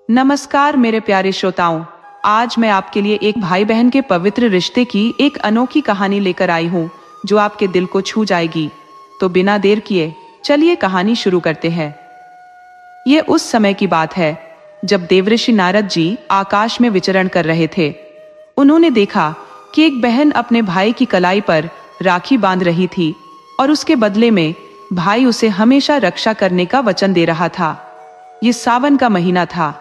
नमस्कार मेरे प्यारे श्रोताओं, आज मैं आपके लिए एक भाई बहन के पवित्र रिश्ते की एक अनोखी कहानी लेकर आई हूँ जो आपके दिल को छू जाएगी। तो बिना देर किए चलिए कहानी शुरू करते हैं। ये उस समय की बात है जब देवऋषि नारद जी आकाश में विचरण कर रहे थे। उन्होंने देखा कि एक बहन अपने भाई की कलाई पर राखी बांध रही थी और उसके बदले में भाई उसे हमेशा रक्षा करने का वचन दे रहा था। ये सावन का महीना था।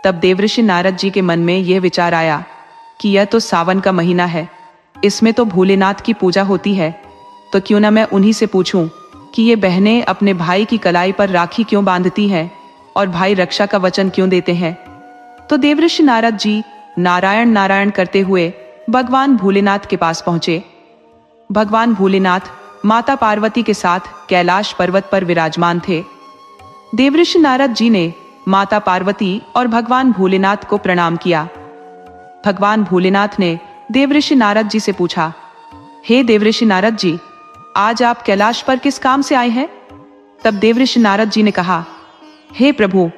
तब देवऋषि नारद जी के मन में यह विचार आया कि यह तो सावन का महीना है, इसमें तो भोलेनाथ की पूजा होती है, तो क्यों ना मैं उन्हीं से पूछूं कि ये बहनें अपने भाई की कलाई पर राखी क्यों बांधती हैं और भाई रक्षा का वचन क्यों देते हैं। तो देवऋषि नारद जी नारायण नारायण करते हुए भगवान भोलेनाथ के पास पहुंचे। भगवान भोलेनाथ माता पार्वती के साथ कैलाश पर्वत पर विराजमान थे। देवऋषि नारद जी ने माता पार्वती और भगवान भोलेनाथ को प्रणाम किया। भगवान भोलेनाथ ने देवऋषि नारद जी से पूछा, हे देवऋषि नारद जी, आज आप कैलाश पर किस काम से आए हैं। तब देवऋषि नारद जी ने कहा, हे प्रभु,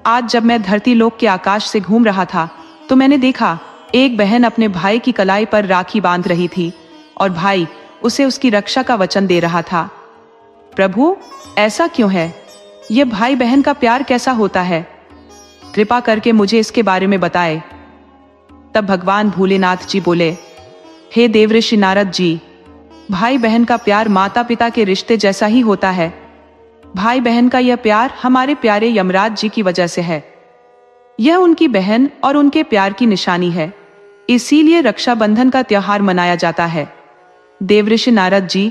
आज जब मैं धरती लोक के आकाश से घूम रहा था तो मैंने देखा एक बहन अपने भाई की कलाई पर राखी बांध रही थी और भाई उसे उसकी रक्षा का वचन दे रहा था। प्रभु, ऐसा क्यों है? यह भाई बहन का प्यार कैसा होता है? कृपा करके मुझे इसके बारे में बताएं। तब भगवान भोलेनाथ जी बोले, हे देवऋषि नारद जी, भाई बहन का प्यार माता पिता के रिश्ते जैसा ही होता है। भाई बहन का यह प्यार हमारे प्यारे यमराज जी की वजह से है। यह उनकी बहन और उनके प्यार की निशानी है, इसीलिए रक्षाबंधन का त्योहार मनाया जाता है। देवऋषि नारद जी,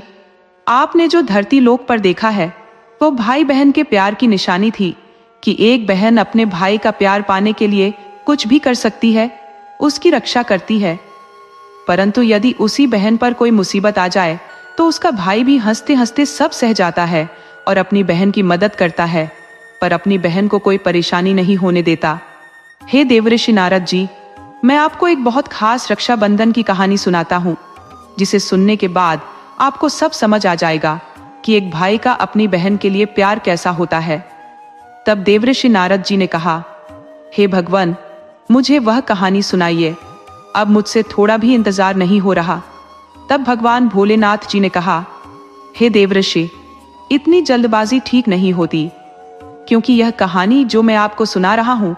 आपने जो धरती लोक पर देखा है वो भाई बहन के प्यार की निशानी थी कि एक बहन अपने भाई का प्यार पाने के लिए कुछ भी कर सकती है, उसकी रक्षा करती है। परंतु यदि उसी बहन पर कोई मुसीबत आ जाए तो उसका भाई भी हंसते हंसते सब सह जाता है और अपनी बहन की मदद करता है, पर अपनी बहन को कोई परेशानी नहीं होने देता। हे देवऋषि नारद जी, मैं आपको एक बहुत खास रक्षाबंधन की कहानी सुनाता हूँ, जिसे सुनने के बाद आपको सब समझ आ जाएगा कि एक भाई का अपनी बहन के लिए प्यार कैसा होता है। तब देवऋषि नारद जी ने कहा, हे भगवान, मुझे वह कहानी सुनाइए, अब मुझसे थोड़ा भी इंतजार नहीं हो रहा। तब भगवान भोलेनाथ जी ने कहा, हे देवऋषि, इतनी जल्दबाजी ठीक नहीं होती, क्योंकि यह कहानी जो मैं आपको सुना रहा हूं,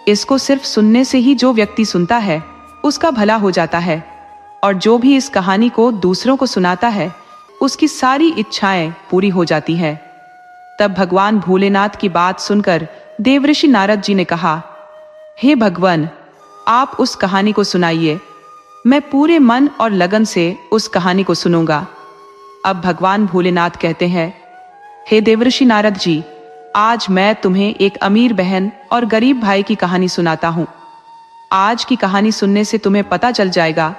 इसको सिर्फ सुनने से ही जो व्यक्ति सुनता है उसका भला हो जाता है, और जो भी इस कहानी को दूसरों को सुनाता है उसकी सारी इच्छाएं पूरी हो जाती हैं। तब भगवान भोलेनाथ की बात सुनकर देवऋषि नारद जी ने कहा, हे भगवान, आप उस कहानी को सुनाइए, मैं पूरे मन और लगन से उस कहानी को सुनूंगा। अब भगवान भोलेनाथ कहते हैं, हे देवऋषि नारद जी, आज मैं तुम्हें एक अमीर बहन और गरीब भाई की कहानी सुनाता हूँ। आज की कहानी सुनने से तुम्हें पता चल जाएगा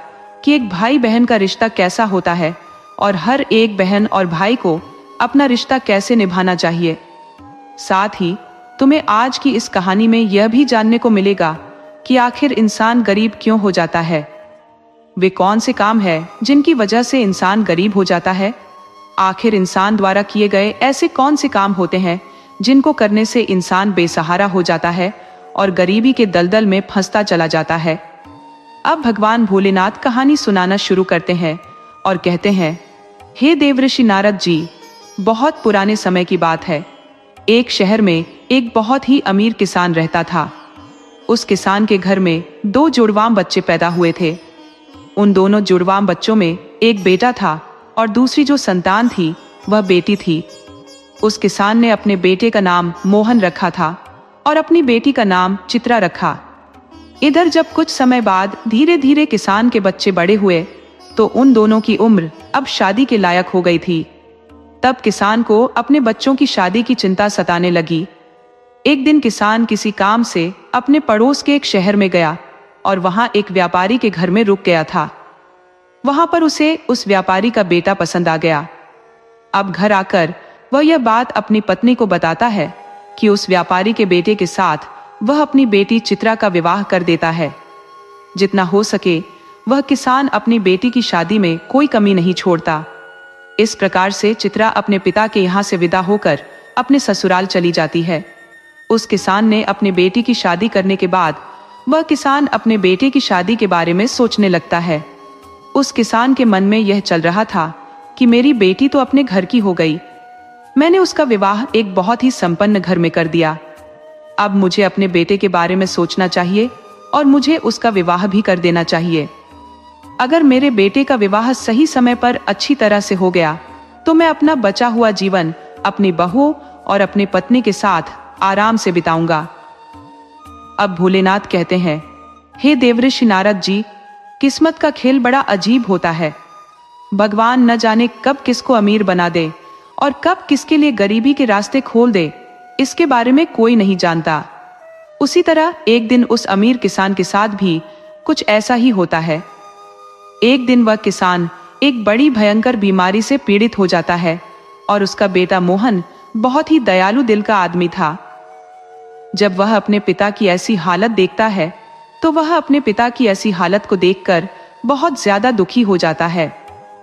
कि एक भाई बहन का रिश्ता कैसा होता है और हर एक बहन और भाई को अपना रिश्ता कैसे निभाना चाहिए। साथ ही तुम्हें आज की इस कहानी में यह भी जानने को मिलेगा कि आखिर इंसान गरीब क्यों हो जाता है। वे कौन से काम है जिनकी वजह से इंसान गरीब हो जाता है। आखिर इंसान द्वारा किए गए ऐसे कौन से काम होते हैं जिनको करने से इंसान बेसहारा हो जाता है और गरीबी के दलदल में फंसता चला जाता है। अब भगवान भोलेनाथ कहानी सुनाना शुरू करते हैं और कहते हैं, हे देवऋषि नारद जी, बहुत पुराने समय की बात है। एक शहर में एक बहुत ही अमीर किसान रहता था। उस किसान के घर में 2 जुड़वां बच्चे पैदा हुए थे। उन दोनों जुड़वां बच्चों में एक बेटा था और दूसरी जो संतान थी वह बेटी थी। उस किसान ने अपने बेटे का नाम मोहन रखा था और अपनी बेटी का नाम चित्रा रखा। इधर जब कुछ समय बाद धीरे धीरे किसान के बच्चे बड़े हुए तो उन दोनों की उम्र अब शादी के लायक हो गई थी। तब किसान को अपने बच्चों की शादी की चिंता सताने लगी। एक दिन किसान किसी काम से अपने पड़ोस के एक शहर में गया और वहां एक व्यापारी के घर में रुक गया था। वहां पर उसे उस व्यापारी का बेटा पसंद आ गया। अब घर आकर वह यह बात अपनी पत्नी को बताता है कि उस व्यापारी के बेटे के साथ वह अपनी बेटी चित्रा का विवाह कर देता है। जितना हो सके वह किसान अपनी बेटी की शादी में कोई कमी नहीं छोड़ता। इस प्रकार से चित्रा अपने पिता के यहाँ से विदा होकर अपने ससुराल चली जाती है। उस किसान ने अपने बेटी की शादी करने के बाद वह किसान अपने बेटे की शादी के बारे में सोचने लगता है। उस किसान के मन में यह चल रहा था कि मेरी बेटी तो अपने घर की हो गई, मैंने उसका विवाह एक बहुत ही संपन्न घर में कर दिया। अब मुझे अपने बेटे के बारे में सोचना चाहिए और मुझे उसका विवाह भी कर देना चाहिए। अगर मेरे बेटे का विवाह सही समय पर अच्छी तरह से हो गया तो मैं अपना बचा हुआ जीवन अपनी बहू और अपनी पत्नी के साथ आराम से बिताऊंगा। अब भोलेनाथ कहते हैं, हे देवऋषि नारद जी, किस्मत का खेल बड़ा अजीब होता है। भगवान न जाने कब किसको अमीर बना दे और कब किसके लिए गरीबी के रास्ते खोल दे, इसके बारे में कोई नहीं जानता। उसी तरह एक दिन उस अमीर किसान के साथ भी कुछ ऐसा ही होता है। एक दिन वह किसान एक बड़ी भयंकर बीमारी से पीड़ित हो जाता है और उसका बेटा मोहन बहुत ही दयालु दिल का आदमी था। जब वह अपने पिता की ऐसी हालत देखता है तो वह अपने पिता की ऐसी हालत को देखकर बहुत ज्यादा दुखी हो जाता है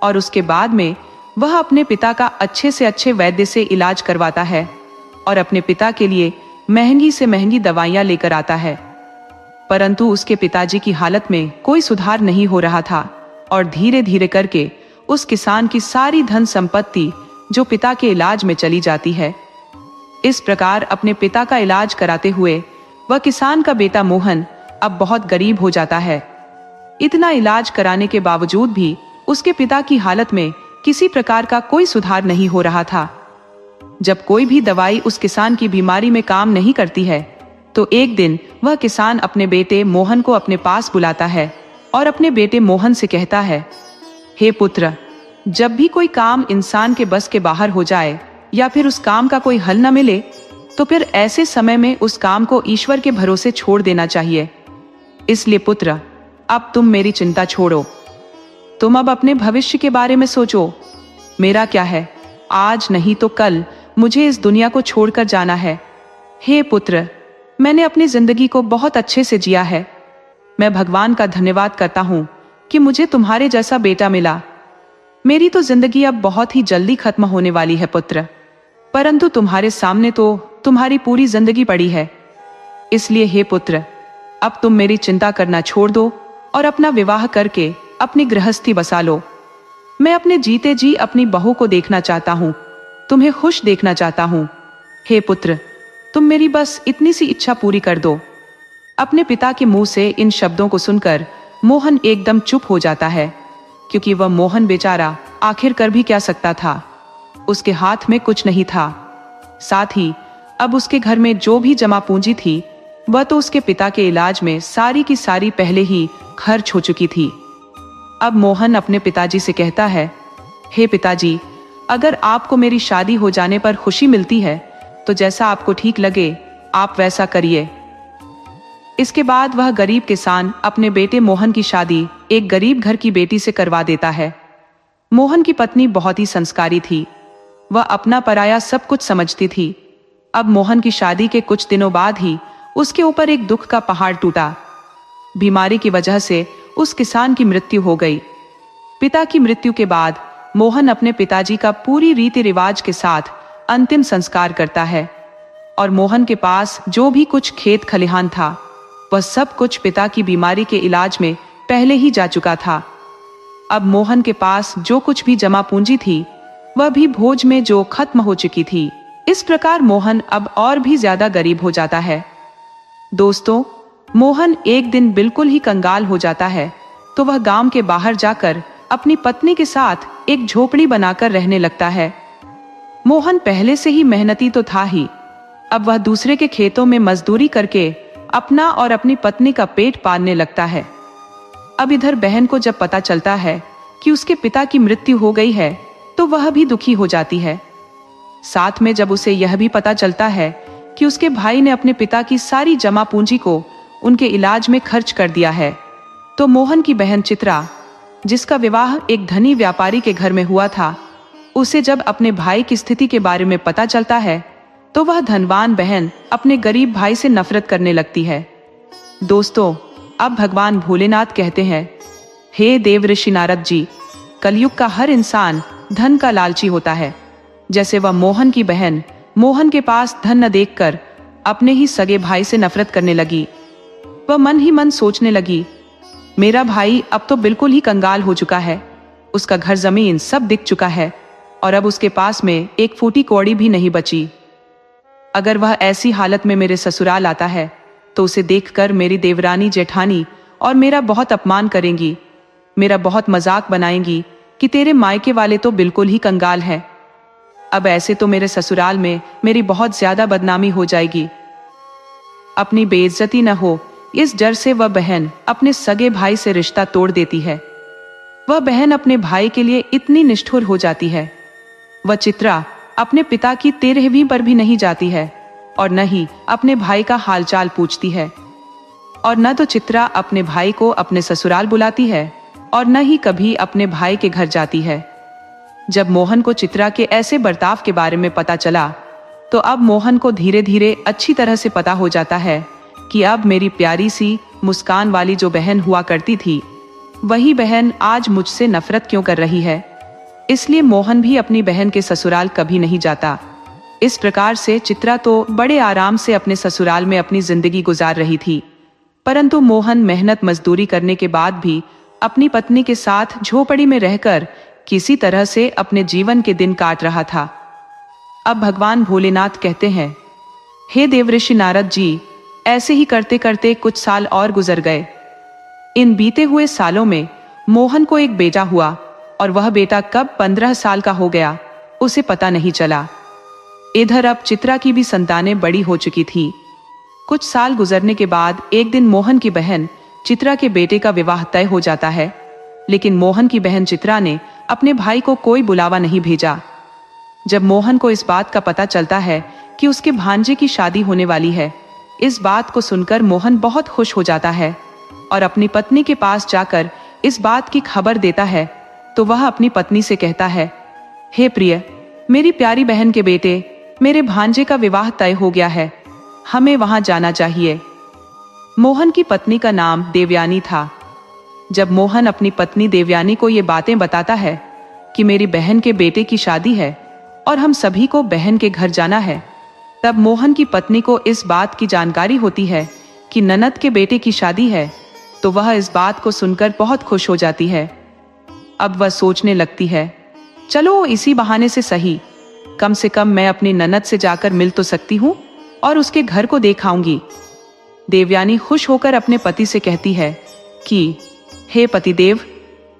और उसके बाद में वह अपने पिता का अच्छे से अच्छे वैद्य से इलाज करवाता है और अपने पिता के लिए महंगी से महंगी दवाइयां लेकर आता है। परंतु उसके पिताजी की हालत में कोई सुधार नहीं हो रहा था और धीरे धीरे करके उस किसान की सारी धन संपत्ति जो पिता के इलाज में चली जाती है। इस प्रकार अपने पिता का इलाज कराते हुए वह किसान का बेटा मोहन अब बहुत गरीब हो जाता है। इतना इलाज कराने के बावजूद भी उसके पिता की हालत में किसी प्रकार का कोई सुधार नहीं हो रहा था। जब कोई भी दवाई उस किसान की बीमारी में काम नहीं करती है तो एक दिन वह किसान अपने बेटे मोहन को अपने पास बुलाता है और अपने बेटे मोहन से कहता है, हे पुत्र, जब भी कोई काम इंसान के बस के बाहर हो जाए या फिर उस काम का कोई हल न मिले तो फिर ऐसे समय में उस काम को ईश्वर के भरोसे छोड़ देना चाहिए। इसलिए पुत्र, अब तुम मेरी चिंता छोड़ो, तुम अब अपने भविष्य के बारे में सोचो। मेरा क्या है, आज नहीं तो कल मुझे इस दुनिया को छोड़कर जाना है। हे पुत्र, मैंने अपनी जिंदगी को बहुत अच्छे से जिया है। मैं भगवान का धन्यवाद करता हूँ कि मुझे तुम्हारे जैसा बेटा मिला। मेरी तो जिंदगी अब बहुत ही जल्दी खत्म होने वाली है पुत्र, परंतु तुम्हारे सामने तो तुम्हारी पूरी जिंदगी पड़ी है। इसलिए हे पुत्र, अब तुम मेरी चिंता करना छोड़ दो और अपना विवाह करके अपनी गृहस्थी बसा लो। मैं अपने जीते जी अपनी बहू को देखना चाहता हूँ, तुम्हें खुश देखना चाहता हूँ। हे पुत्र, तुम मेरी बस इतनी सी इच्छा पूरी कर दो। अपने पिता के मुंह से इन शब्दों को सुनकर मोहन एकदम चुप हो जाता है, क्योंकि वह मोहन बेचारा आखिर कर भी क्या सकता था। उसके हाथ में कुछ नहीं था। साथ ही अब उसके घर में जो भी जमा पूंजी थी वह तो उसके पिता के इलाज में सारी की सारी पहले ही खर्च हो चुकी थी। अब मोहन अपने पिताजी से कहता है, हे पिताजी, अगर आपको मेरी शादी हो जाने पर खुशी मिलती है तो जैसा आपको ठीक लगे आप वैसा करिए। इसके बाद वह गरीब किसान अपने बेटे मोहन की शादी एक गरीब घर की बेटी से करवा देता है। मोहन की पत्नी बहुत ही संस्कारी थी, वह अपना पराया सब कुछ समझती थी। अब मोहन की शादी के कुछ दिनों बाद ही उसके ऊपर एक दुख का पहाड़ टूटा। बीमारी की वजह से उस किसान की मृत्यु हो गई। पिता की मृत्यु के बाद मोहन अपने पिताजी का पूरी रीति रिवाज के साथ अंतिम संस्कार करता है और मोहन के पास जो भी कुछ खेत खलिहान था वह सब कुछ पिता की बीमारी के इलाज में पहले ही जा चुका था। अब मोहन के पास जो कुछ भी जमा पूंजी थी वह भी भोज में जो खत्म हो चुकी थी। इस प्रकार मोहन अब और भी ज्यादा गरीब हो जाता है। दोस्तों, मोहन एक दिन बिल्कुल ही कंगाल हो जाता है तो वह गांव के बाहर जाकर अपनी पत्नी के साथ एक झोपड़ी बनाकर रहने लगता है। मोहन पहले से ही मेहनती तो था ही, अब वह दूसरे के खेतों में मजदूरी करके अपना और अपनी पत्नी का पेट पालने लगता है। अब इधर बहन को जब पता चलता है कि उसके पिता की मृत्यु हो गई है तो वह भी दुखी हो जाती है। साथ में जब उसे यह भी पता चलता है कि उसके भाई ने अपने पिता की सारी जमा पूंजी को उनके इलाज में खर्च कर दिया है, तो मोहन की बहन चित्रा, जिसका विवाह एक धनी व्यापारी के घर में हुआ था, उसे जब अपने भाई की स्थिति के बारे में पता चलता है तो वह धनवान बहन अपने गरीब भाई से नफरत करने लगती है। दोस्तों, अब भगवान भोलेनाथ कहते हैं, हे देव ऋषि नारद जी, कलयुग का हर इंसान धन का लालची होता है। जैसे वह मोहन की बहन मोहन के पास धन न देखकर अपने ही सगे भाई से नफरत करने लगी। वह मन ही मन सोचने लगी, मेरा भाई अब तो बिल्कुल ही कंगाल हो चुका है, उसका घर जमीन सब दिख चुका है और अब उसके पास में एक फूटी कौड़ी भी नहीं बची। अगर वह ऐसी हालत में मेरे ससुराल आता है तो उसे देखकर मेरी देवरानी जेठानी और मेरा बहुत अपमान करेंगी, मेरा बहुत मजाक बनाएंगी कि तेरे मायके वाले तो बिल्कुल ही कंगाल है। अब ऐसे तो मेरे ससुराल में मेरी बहुत ज्यादा बदनामी हो जाएगी। अपनी बेइज्जती न हो इस डर से वह बहन अपने सगे भाई से रिश्ता तोड़ देती है। वह बहन अपने भाई के लिए इतनी निष्ठुर हो जाती है। वह चित्रा अपने पिता की 13वीं पर भी नहीं जाती है और न ही अपने भाई का हालचाल पूछती है, और न तो चित्रा अपने भाई को अपने ससुराल बुलाती है और न ही कभी अपने भाई के घर जाती है। जब मोहन को चित्रा के ऐसे बर्ताव के बारे में पता चला तो अब मोहन को धीरे धीरे अच्छी तरह से पता हो जाता है कि अब मेरी प्यारी सी मुस्कान वाली जो बहन हुआ करती थी वही बहन आज मुझसे नफरत क्यों कर रही है। इसलिए मोहन भी अपनी बहन के ससुराल कभी नहीं जाता। इस प्रकार से चित्रा तो बड़े आराम से अपने ससुराल में अपनी जिंदगी गुजार रही थी, परंतु मोहन मेहनत मजदूरी करने के बाद भी अपनी पत्नी के साथ झोपड़ी में रहकर किसी तरह से अपने जीवन के दिन काट रहा था। अब भगवान भोलेनाथ कहते हैं, हे देवऋषि नारद जी, ऐसे ही करते करते कुछ साल और गुजर गए। इन बीते हुए सालों में मोहन को एक बेटा हुआ और वह बेटा कब 15 साल का हो गया उसे पता नहीं चला। इधर अब चित्रा की भी संतानें बड़ी हो चुकी थी। कुछ साल गुजरने के बाद एक दिन मोहन की बहन चित्रा के बेटे का विवाह तय हो जाता है, लेकिन मोहन की बहन चित्रा ने अपने भाई को कोई बुलावा नहीं भेजा। जब मोहन को इस बात का पता चलता है कि उसके भांजे की शादी होने वाली है, इस बात को सुनकर मोहन बहुत खुश हो जाता है और अपनी पत्नी के पास जाकर इस बात की खबर देता है तो वह अपनी पत्नी से कहता है, हे प्रिय, मेरी प्यारी बहन के बेटे मेरे भांजे का विवाह तय हो गया है, हमें वहां जाना चाहिए। मोहन की पत्नी का नाम देवयानी था। जब मोहन अपनी पत्नी देवयानी को ये बातें बताता है कि मेरी बहन के बेटे की शादी है और हम सभी को बहन के घर जाना है, तब मोहन की पत्नी को इस बात की जानकारी होती है कि ननद के बेटे की शादी है, तो वह इस बात को सुनकर बहुत खुश हो जाती है। अब वह सोचने लगती है, चलो इसी बहाने से सही, कम से कम मैं अपनी ननद से जाकर मिल तो सकती हूँ और उसके घर को देख आऊंगी। देवयानी खुश होकर अपने पति से कहती है कि हे पतिदेव,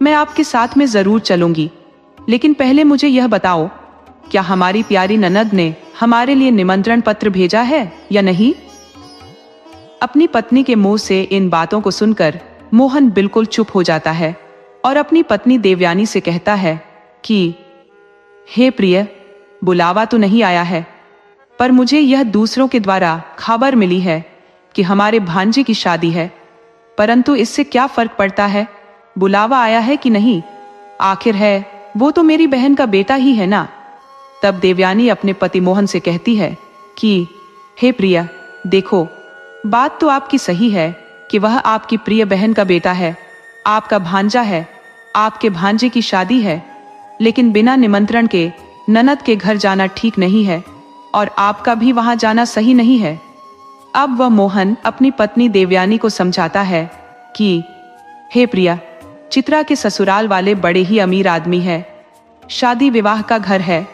मैं आपके साथ में जरूर चलूंगी, लेकिन पहले मुझे यह बताओ, क्या हमारी प्यारी ननद ने हमारे लिए निमंत्रण पत्र भेजा है या नहीं? अपनी पत्नी के मुंह से इन बातों को सुनकर मोहन बिल्कुल चुप हो जाता है और अपनी पत्नी देवयानी से कहता है कि हे प्रिय, बुलावा तो नहीं आया है, पर मुझे यह दूसरों के द्वारा खबर मिली है कि हमारे भांजे की शादी है, परंतु इससे क्या फर्क पड़ता है, बुलावा आया है कि नहीं, आखिर है वो तो मेरी बहन का बेटा ही है ना। तब देवयानी अपने पति मोहन से कहती है कि हे प्रिया, देखो, बात तो आपकी सही है कि वह आपकी प्रिय बहन का बेटा है, आपका भांजा है, आपके भांजे की शादी है, लेकिन बिना निमंत्रण के ननद के घर जाना ठीक नहीं है और आपका भी वहां जाना सही नहीं है। अब वह मोहन अपनी पत्नी देवयानी को समझाता है कि हे प्रिया, चित्रा के ससुराल वाले बड़े ही अमीर आदमी है, शादी विवाह का घर है,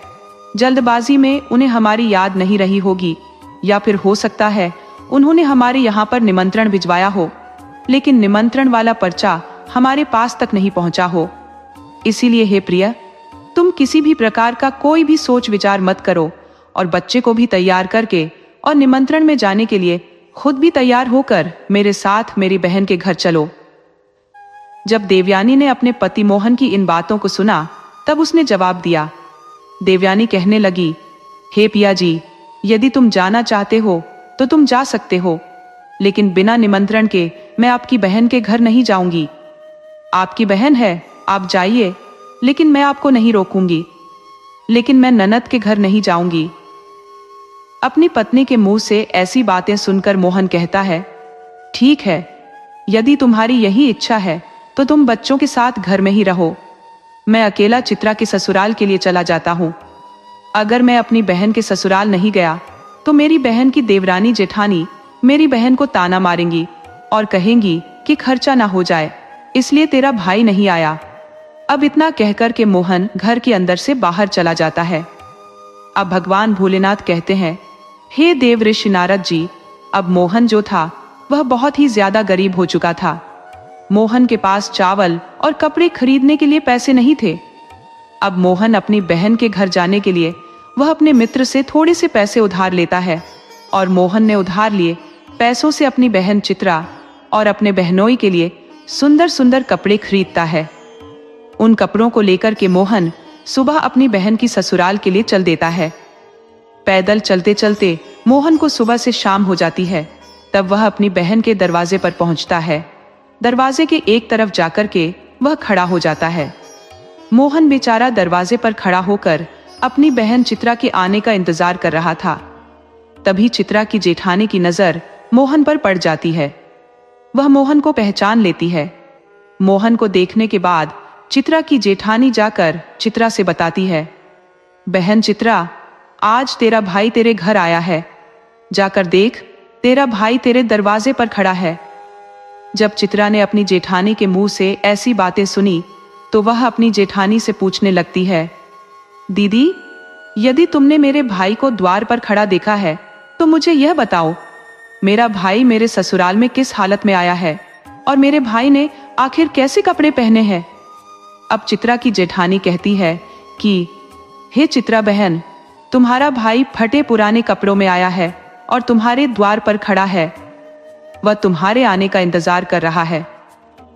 जल्दबाजी में उन्हें हमारी याद नहीं रही होगी, या फिर हो सकता है उन्होंने हमारे यहाँ पर निमंत्रण भिजवाया हो, लेकिन निमंत्रण वाला पर्चा हमारे पास तक नहीं पहुंचा हो। इसीलिए हे प्रिया, तुम किसी भी प्रकार का कोई भी सोच विचार मत करो और बच्चे को भी तैयार करके और निमंत्रण में जाने के लिए खुद भी तैयार होकर मेरे साथ मेरी बहन के घर चलो। जब देवयानी ने अपने पति मोहन की इन बातों को सुना तब उसने जवाब दिया। देवयानी कहने लगी, हे पिया जी, यदि तुम जाना चाहते हो तो तुम जा सकते हो, लेकिन बिना निमंत्रण के मैं आपकी बहन के घर नहीं जाऊंगी। आपकी बहन है, आप जाइए, लेकिन मैं आपको नहीं रोकूंगी, लेकिन मैं ननद के घर नहीं जाऊंगी। अपनी पत्नी के मुंह से ऐसी बातें सुनकर मोहन कहता है, ठीक है, यदि तुम्हारी यही इच्छा है तो तुम बच्चों के साथ घर में ही रहो, मैं अकेला चित्रा के ससुराल के लिए चला जाता हूँ। अगर मैं अपनी बहन के ससुराल नहीं गया तो मेरी बहन की देवरानी जेठानी मेरी बहन को ताना मारेंगी और कहेंगी कि खर्चा ना हो जाए, इसलिए तेरा भाई नहीं आया। अब इतना कहकर के मोहन घर के अंदर से बाहर चला जाता है। अब भगवान भोलेनाथ कहते हैं, हे देव ऋषि नारद जी, अब मोहन जो था वह बहुत ही ज्यादा गरीब हो चुका था। मोहन के पास चावल और कपड़े खरीदने के लिए पैसे नहीं थे। अब मोहन अपनी बहन के घर जाने के लिए वह अपने मित्र से थोड़े से पैसे उधार लेता है और मोहन ने उधार लिए पैसों से अपनी बहन चित्रा और अपने बहनोई के लिए सुंदर सुंदर कपड़े खरीदता है। उन कपड़ों को लेकर के मोहन सुबह अपनी बहन की ससुराल के लिए चल देता है। पैदल चलते चलते मोहन को सुबह से शाम हो जाती है। तब वह अपनी बहन के दरवाजे पर पहुंचता है। दरवाजे के एक तरफ जाकर के वह खड़ा हो जाता है। मोहन बेचारा दरवाजे पर खड़ा होकर अपनी बहन चित्रा के आने का इंतजार कर रहा था। तभी चित्रा की जेठानी की नजर मोहन पर पड़ जाती है। वह मोहन को पहचान लेती है। मोहन को देखने के बाद चित्रा की जेठानी जाकर चित्रा से बताती है, बहन चित्रा, आज तेरा भाई तेरे घर आया है, जाकर देख, तेरा भाई तेरे दरवाजे पर खड़ा है। जब चित्रा ने अपनी जेठानी के मुंह से ऐसी बातें सुनी तो वह अपनी जेठानी से पूछने लगती है, दीदी, यदि तुमने मेरे भाई को द्वार पर खड़ा देखा है तो मुझे यह बताओ, मेरा भाई मेरे ससुराल में किस हालत में आया है और मेरे भाई ने आखिर कैसे कपड़े पहने हैं। अब चित्रा की जेठानी कहती है कि हे चित्रा बहन, तुम्हारा भाई फटे पुराने कपड़ों में आया है और तुम्हारे द्वार पर खड़ा है। वह तुम्हारे आने का इंतजार कर रहा है।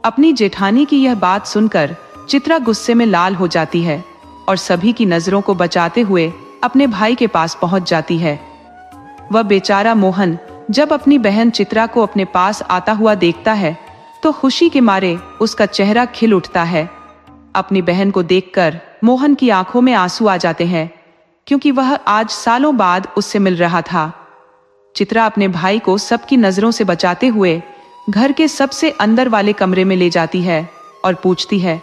अपनी जेठानी की यह बात सुनकर चित्रा गुस्से में लाल हो जाती है और सभी की नजरों को बचाते हुए अपने भाई के पास पहुंच जाती है। वह बेचारा मोहन जब अपनी बहन चित्रा को अपने पास आता हुआ देखता है तो खुशी के मारे उसका चेहरा खिल उठता है। अपनी बहन को देखकर मोहन की आंखों में आंसू आ जाते हैं, क्योंकि वह आज सालों बाद उससे मिल रहा था। चित्रा अपने भाई को सबकी नजरों से बचाते हुए घर के सबसे अंदर वाले कमरे में ले जाती है और पूछती है,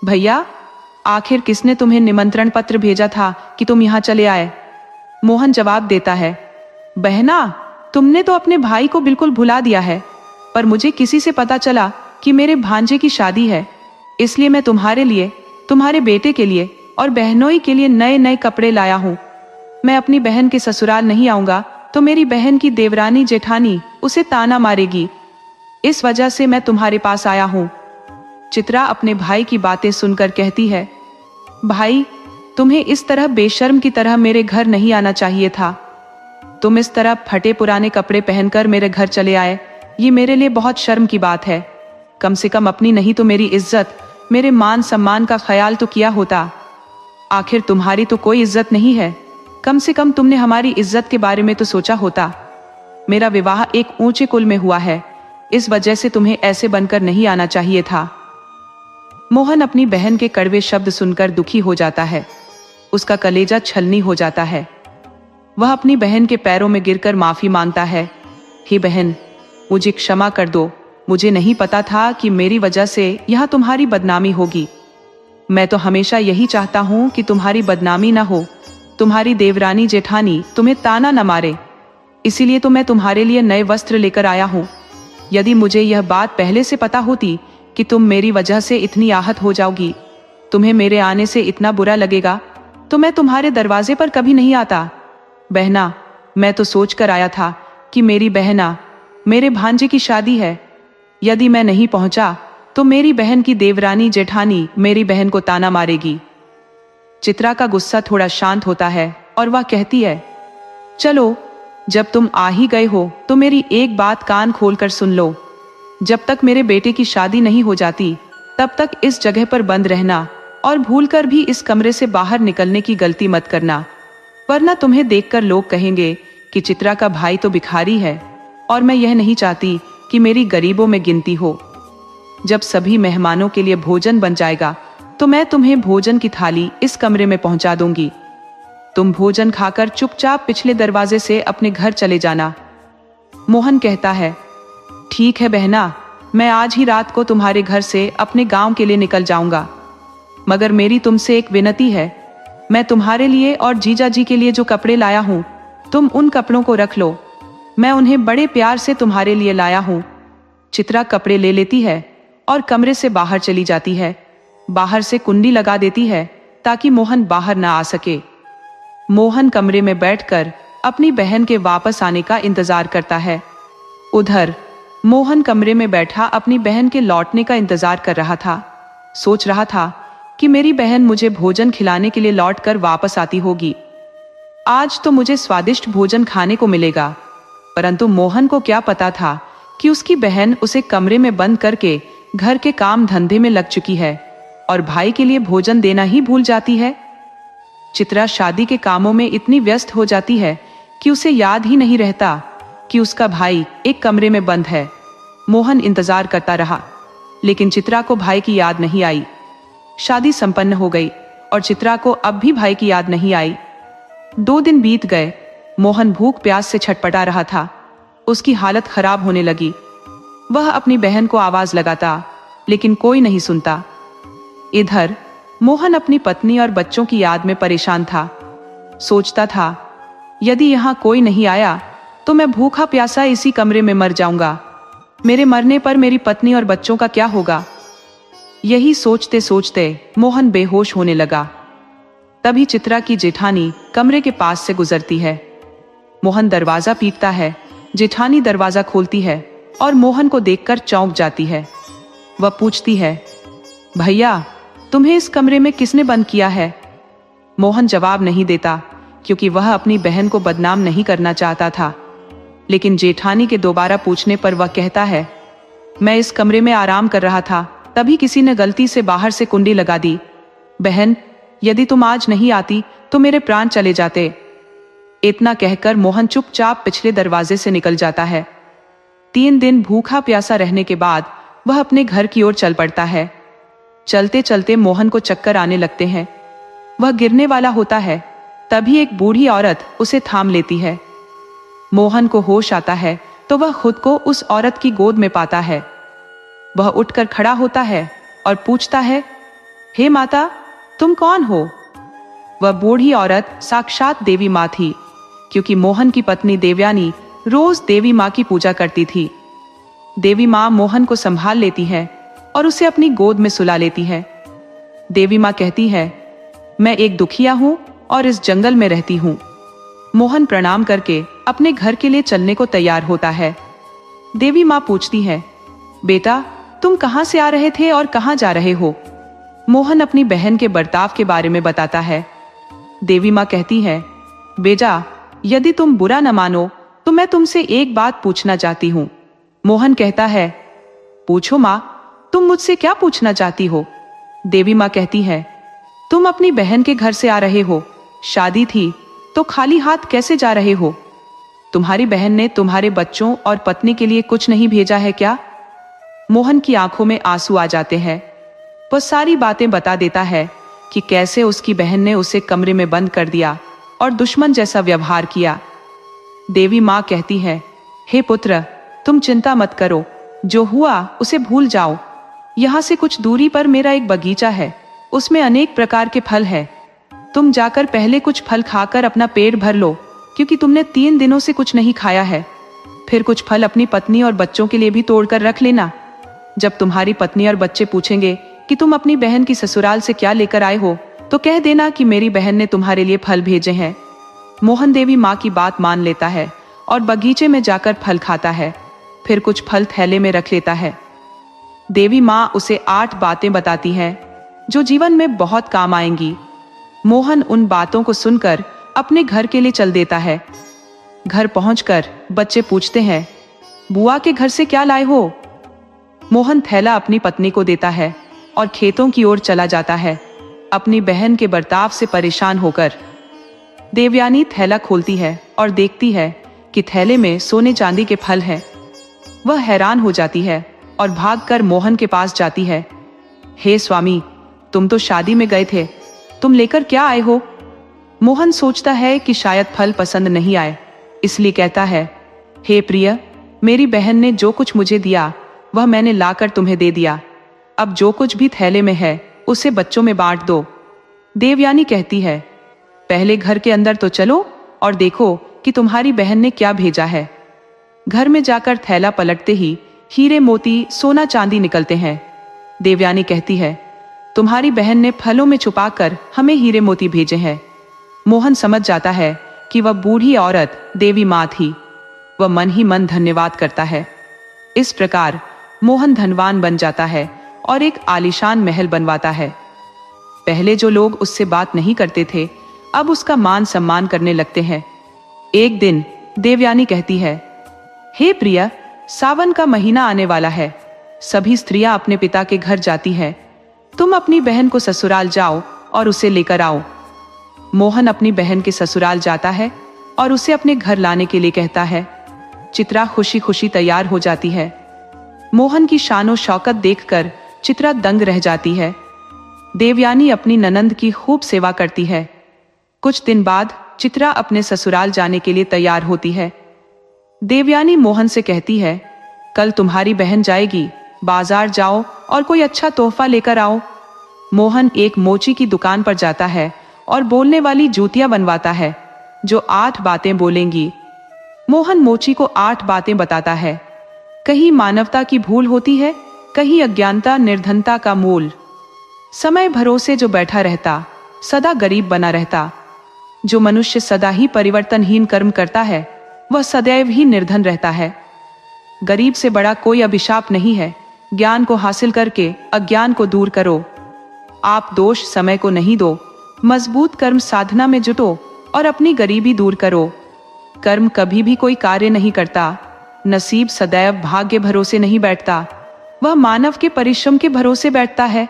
भैया, आखिर किसने तुम्हें निमंत्रण पत्र भेजा था कि तुम यहाँ चले आए। मोहन जवाब देता है, बहना, तुमने तो अपने भाई को बिल्कुल भुला दिया है, पर मुझे किसी से पता चला कि मेरे भांजे की शादी है, इसलिए मैं तुम्हारे लिए, तुम्हारे बेटे के लिए और बहनोई के लिए नए नए कपड़े लाया हूँ। मैं अपनी बहन के ससुराल नहीं आऊंगा तो मेरी बहन की देवरानी जेठानी उसे ताना मारेगी, इस वजह से मैं तुम्हारे पास आया हूँ। चित्रा अपने भाई की बातें सुनकर कहती है, भाई, तुम्हें इस तरह बेशर्म की तरह मेरे घर नहीं आना चाहिए था। तुम इस तरह फटे पुराने कपड़े पहनकर मेरे घर चले आए, ये मेरे लिए बहुत शर्म की बात है। कम से कम अपनी नहीं तो मेरी इज्जत, मेरे मान सम्मान का ख्याल तो किया होता। आखिर तुम्हारी तो कोई इज्जत नहीं है, कम से कम तुमने हमारी इज्जत के बारे में तो सोचा होता। मेरा विवाह एक ऊंचे कुल में हुआ है, इस वजह से तुम्हें ऐसे बनकर नहीं आना चाहिए था। मोहन अपनी बहन के कड़वे शब्द सुनकर दुखी हो जाता है। उसका कलेजा छलनी हो जाता है। वह अपनी बहन के पैरों में गिरकर माफी मांगता है, हे बहन, मुझे क्षमा कर दो, मुझे नहीं पता था कि मेरी वजह से यहाँ तुम्हारी बदनामी होगी। मैं तो हमेशा यही चाहता हूँ कि तुम्हारी बदनामी ना हो, तुम्हारी देवरानी जेठानी तुम्हें ताना न मारे, इसीलिए तो मैं तुम्हारे लिए नए वस्त्र लेकर आया हूँ। यदि मुझे यह बात पहले से पता होती कि तुम मेरी वजह से इतनी आहत हो जाओगी, तुम्हें मेरे आने से इतना बुरा लगेगा, तो मैं तुम्हारे दरवाजे पर कभी नहीं आता। बहना, मैं तो सोच कर आया था कि मेरी बहना, मेरे भांजे की शादी है, यदि मैं नहीं पहुंचा तो मेरी बहन की देवरानी जेठानी मेरी बहन को ताना मारेगी। चित्रा का गुस्सा थोड़ा शांत होता है और वह कहती है, चलो, जब तुम आ ही गए हो तो मेरी एक बात कान खोलकर सुन लो। जब तक मेरे बेटे की शादी नहीं हो जाती तब तक इस जगह पर बंद रहना और भूलकर भी इस कमरे से बाहर निकलने की गलती मत करना, वरना तुम्हें देखकर लोग कहेंगे कि चित्रा का भाई तो भिखारी है और मैं यह नहीं चाहती कि मेरी गरीबों में गिनती हो। जब सभी मेहमानों के लिए भोजन बन जाएगा तो मैं तुम्हें भोजन की थाली इस कमरे में पहुंचा दूंगी। तुम भोजन खाकर चुपचाप पिछले दरवाजे से अपने घर चले जाना। मोहन कहता है, ठीक है बहना, मैं आज ही रात को तुम्हारे घर से अपने गांव के लिए निकल जाऊंगा, मगर मेरी तुमसे एक विनती है, मैं तुम्हारे लिए और जीजा जी के लिए जो कपड़े लाया हूं तुम उन कपड़ों को रख लो, मैं उन्हें बड़े प्यार से तुम्हारे लिए लाया हूँ। चित्रा कपड़े ले लेती है और कमरे से बाहर चली जाती है। बाहर से कुंडी लगा देती है ताकि मोहन बाहर ना आ सके। मोहन कमरे में बैठकर अपनी बहन के वापस आने का इंतजार करता है। उधर मोहन कमरे में बैठा अपनी बहन के लौटने का इंतजार कर रहा था। सोच रहा था कि मेरी बहन मुझे भोजन खिलाने के लिए लौटकर वापस आती होगी। आज तो मुझे स्वादिष्ट भोजन खाने को मिलेगा। परंतु मोहन को क्या पता था कि उसकी बहन उसे कमरे में बंद करके घर के काम धंधे में लग चुकी है और भाई के लिए भोजन देना ही भूल जाती है। चित्रा शादी के कामों में इतनी व्यस्त हो जाती है कि उसे याद ही नहीं रहता कि उसका भाई एक कमरे में बंद है। मोहन इंतजार करता रहा, लेकिन चित्रा को भाई की याद नहीं आई। शादी संपन्न हो गई और चित्रा को अब भी भाई की याद नहीं आई। 2 दिन बीत गए। मोहन भूख प्यास से छटपटा रहा था। उसकी हालत खराब होने लगी। वह अपनी बहन को आवाज लगाता, लेकिन कोई नहीं सुनता। इधर मोहन अपनी पत्नी और बच्चों की याद में परेशान था। सोचता था, यदि यहाँ कोई नहीं आया तो मैं भूखा प्यासा इसी कमरे में मर जाऊंगा। मेरे मरने पर मेरी पत्नी और बच्चों का क्या होगा? यही सोचते सोचते मोहन बेहोश होने लगा। तभी चित्रा की जेठानी कमरे के पास से गुजरती है। मोहन दरवाजा पीटता है। जेठानी दरवाजा खोलती है और मोहन को देखकर चौंक जाती है। वह पूछती है, भैया, तुम्हें इस कमरे में किसने बंद किया है? मोहन जवाब नहीं देता, क्योंकि वह अपनी बहन को बदनाम नहीं करना चाहता था। लेकिन जेठानी के दोबारा पूछने पर वह कहता है, मैं इस कमरे में आराम कर रहा था, तभी किसी ने गलती से बाहर से कुंडी लगा दी। बहन, यदि तुम आज नहीं आती तो मेरे प्राण चले जाते। इतना कहकर मोहन चुपचाप पिछले दरवाजे से निकल जाता है। 3 दिन भूखा प्यासा रहने के बाद वह अपने घर की ओर चल पड़ता है। चलते चलते मोहन को चक्कर आने लगते हैं। वह गिरने वाला होता है। तभी एक बूढ़ी औरत उसे थाम लेती है। मोहन को होश आता है तो वह खुद को उस औरत की गोद में पाता है। वह उठकर खड़ा होता है और पूछता है, हे माता, तुम कौन हो? वह बूढ़ी औरत साक्षात देवी माँ थी, क्योंकि मोहन की पत्नी देवयानी रोज देवी माँ की पूजा करती थी। देवी माँ मोहन को संभाल लेती है और उसे अपनी गोद में सुला लेती है। देवी माँ कहती है, मैं एक दुखिया हूँ और इस जंगल में रहती हूँ। मोहन प्रणाम करके अपने घर के लिए चलने को तैयार होता है। देवी माँ पूछती है, बेटा, तुम कहाँ से आ रहे थे और कहाँ जा रहे हो? मोहन अपनी बहन के बर्ताव के बारे में बताता है। देवी माँ कहती है, बेटा, यदि तुम बुरा न मानो तो मैं तुमसे एक बात पूछना चाहती हूँ। मोहन कहता है, पूछो माँ, तुम मुझसे क्या पूछना चाहती हो? देवी माँ कहती है, तुम अपनी बहन के घर से आ रहे हो, शादी थी तो खाली हाथ कैसे जा रहे हो? तुम्हारी बहन ने तुम्हारे बच्चों और पत्नी के लिए कुछ नहीं भेजा है क्या? मोहन की आंखों में आंसू आ जाते हैं। वह सारी बातें बता देता है कि कैसे उसकी बहन ने उसे कमरे में बंद कर दिया और दुश्मन जैसा व्यवहार किया। देवी माँ कहती है, हे पुत्र, तुम चिंता मत करो, जो हुआ उसे भूल जाओ। यहाँ से कुछ दूरी पर मेरा एक बगीचा है, उसमें अनेक प्रकार के फल है। तुम जाकर पहले कुछ फल खाकर अपना पेट भर लो, क्योंकि तुमने 3 दिनों से कुछ नहीं खाया है। फिर कुछ फल अपनी पत्नी और बच्चों के लिए भी तोड़कर रख लेना। जब तुम्हारी पत्नी और बच्चे पूछेंगे कि तुम अपनी बहन की ससुराल से क्या लेकर आए हो, तो कह देना कि मेरी बहन ने तुम्हारे लिए फल भेजे हैं। मोहन देवी माँ की बात मान लेता है और बगीचे में जाकर फल खाता है। फिर कुछ फल थैले में रख लेता है। देवी माँ उसे 8 बातें बताती हैं जो जीवन में बहुत काम आएंगी। मोहन उन बातों को सुनकर अपने घर के लिए चल देता है। घर पहुंचकर बच्चे पूछते हैं, बुआ के घर से क्या लाए हो? मोहन थैला अपनी पत्नी को देता है और खेतों की ओर चला जाता है, अपनी बहन के बर्ताव से परेशान होकर। देवयानी थैला खोलती है और देखती है कि थैले में सोने चांदी के फल हैं। वह हैरान हो जाती है और भागकर मोहन के पास जाती है। हे स्वामी, तुम तो शादी में गए थे, तुम लेकर क्या आए हो? मोहन सोचता है कि शायद फल पसंद नहीं आए, इसलिए कहता है, हे प्रिय, मेरी बहन ने जो कुछ मुझे दिया वह मैंने लाकर तुम्हें दे दिया। अब जो कुछ भी थैले में है उसे बच्चों में बांट दो। देवयानी कहती है, पहले घर के अंदर तो चलो और देखो कि तुम्हारी बहन ने क्या भेजा है। घर में जाकर थैला पलटते ही हीरे मोती सोना चांदी निकलते हैं। देवयानी कहती है, तुम्हारी बहन ने फलों में छुपाकर हमें हीरे मोती भेजे हैं। मोहन समझ जाता है कि वह बूढ़ी औरत देवी माँ थी। वह मन ही मन धन्यवाद करता है। इस प्रकार मोहन धनवान बन जाता है और एक आलीशान महल बनवाता है। पहले जो लोग उससे बात नहीं करते थे, अब उसका मान सम्मान करने लगते हैं। एक दिन देवयानी कहती है, हे प्रिया, सावन का महीना आने वाला है। सभी स्त्रियां अपने पिता के घर जाती है। तुम अपनी बहन को ससुराल जाओ और उसे लेकर आओ। मोहन अपनी बहन के ससुराल जाता है और उसे अपने घर लाने के लिए कहता है। चित्रा खुशी खुशी तैयार हो जाती है। मोहन की शानो शौकत देखकर चित्रा दंग रह जाती है। देवयानी अपनी ननंद की खूब सेवा करती है। कुछ दिन बाद चित्रा अपने ससुराल जाने के लिए तैयार होती है। देवयानी मोहन से कहती है, कल तुम्हारी बहन जाएगी, बाजार जाओ और कोई अच्छा तोहफा लेकर आओ। मोहन एक मोची की दुकान पर जाता है और बोलने वाली जूतियां बनवाता है जो 8 बातें बोलेंगी। मोहन मोची को 8 बातें बताता है। कहीं मानवता की भूल होती है, कहीं अज्ञानता निर्धनता का मूल। समय भरोसे जो बैठा रहता, सदा गरीब बना रहता। जो मनुष्य सदा ही परिवर्तनहीन कर्म करता है, वह सदैव ही निर्धन रहता है। गरीब से बड़ा कोई अभिशाप नहीं है। ज्ञान को हासिल करके अज्ञान को दूर करो। आप दोष समय को नहीं दो, मजबूत कर्म साधना में जुटो और अपनी गरीबी दूर करो। कर्म कभी भी कोई कार्य नहीं करता। नसीब सदैव भाग्य भरोसे नहीं बैठता, वह मानव के परिश्रम के भरोसे बैठता है।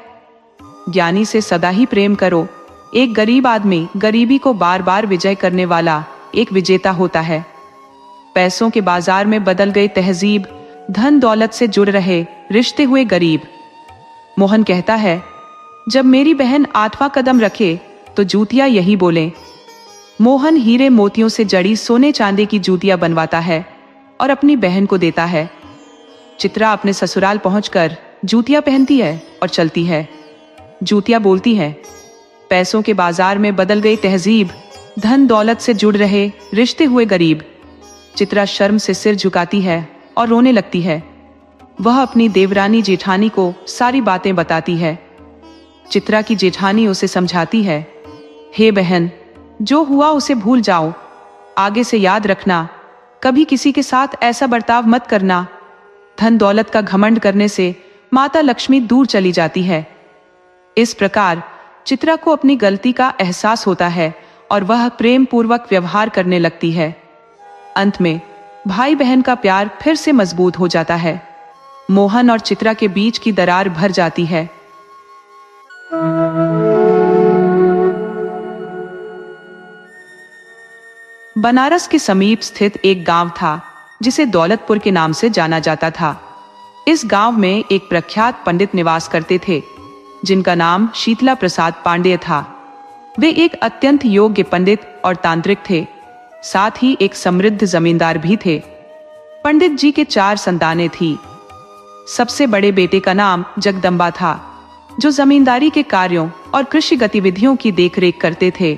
ज्ञानी से सदा ही प्रेम करो। एक गरीब आदमी गरीबी को बार बार विजय करने वाला एक विजेता होता है। पैसों के बाजार में बदल गई तहजीब, धन दौलत से जुड़ रहे रिश्ते हुए गरीब। मोहन कहता है, जब मेरी बहन 8वां कदम रखे तो जूतियां यही बोलें। मोहन हीरे मोतियों से जड़ी सोने चांदी की जूतियां बनवाता है और अपनी बहन को देता है। चित्रा अपने ससुराल पहुंचकर जूतियां पहनती है और चलती है। जूतियां बोलती है, पैसों के बाजार में बदल गई तहजीब, धन दौलत से जुड़ रहे रिश्ते हुए गरीब। चित्रा शर्म से सिर झुकाती है और रोने लगती है। वह अपनी देवरानी जेठानी को सारी बातें बताती है। चित्रा की जेठानी उसे समझाती है, हे बहन, जो हुआ उसे भूल जाओ। आगे से याद रखना, कभी किसी के साथ ऐसा बर्ताव मत करना। धन दौलत का घमंड करने से माता लक्ष्मी दूर चली जाती है। इस प्रकार चित्रा को अपनी गलती का एहसास होता है और वह प्रेम पूर्वक व्यवहार करने लगती है। अंत में भाई बहन का प्यार फिर से मजबूत हो जाता है। मोहन और चित्रा के बीच की दरार भर जाती है। बनारस के समीप स्थित एक गांव था जिसे दौलतपुर के नाम से जाना जाता था। इस गांव में एक प्रख्यात पंडित निवास करते थे जिनका नाम शीतला प्रसाद पांडेय था। वे एक अत्यंत योग्य पंडित और तांत्रिक थे, साथ ही एक समृद्ध जमींदार भी थे। पंडित जी के 4 संतानें थी। सबसे बड़े बेटे का नाम जगदम्बा था, जो जमींदारी के कार्यों और कृषि गतिविधियों की देखरेख करते थे।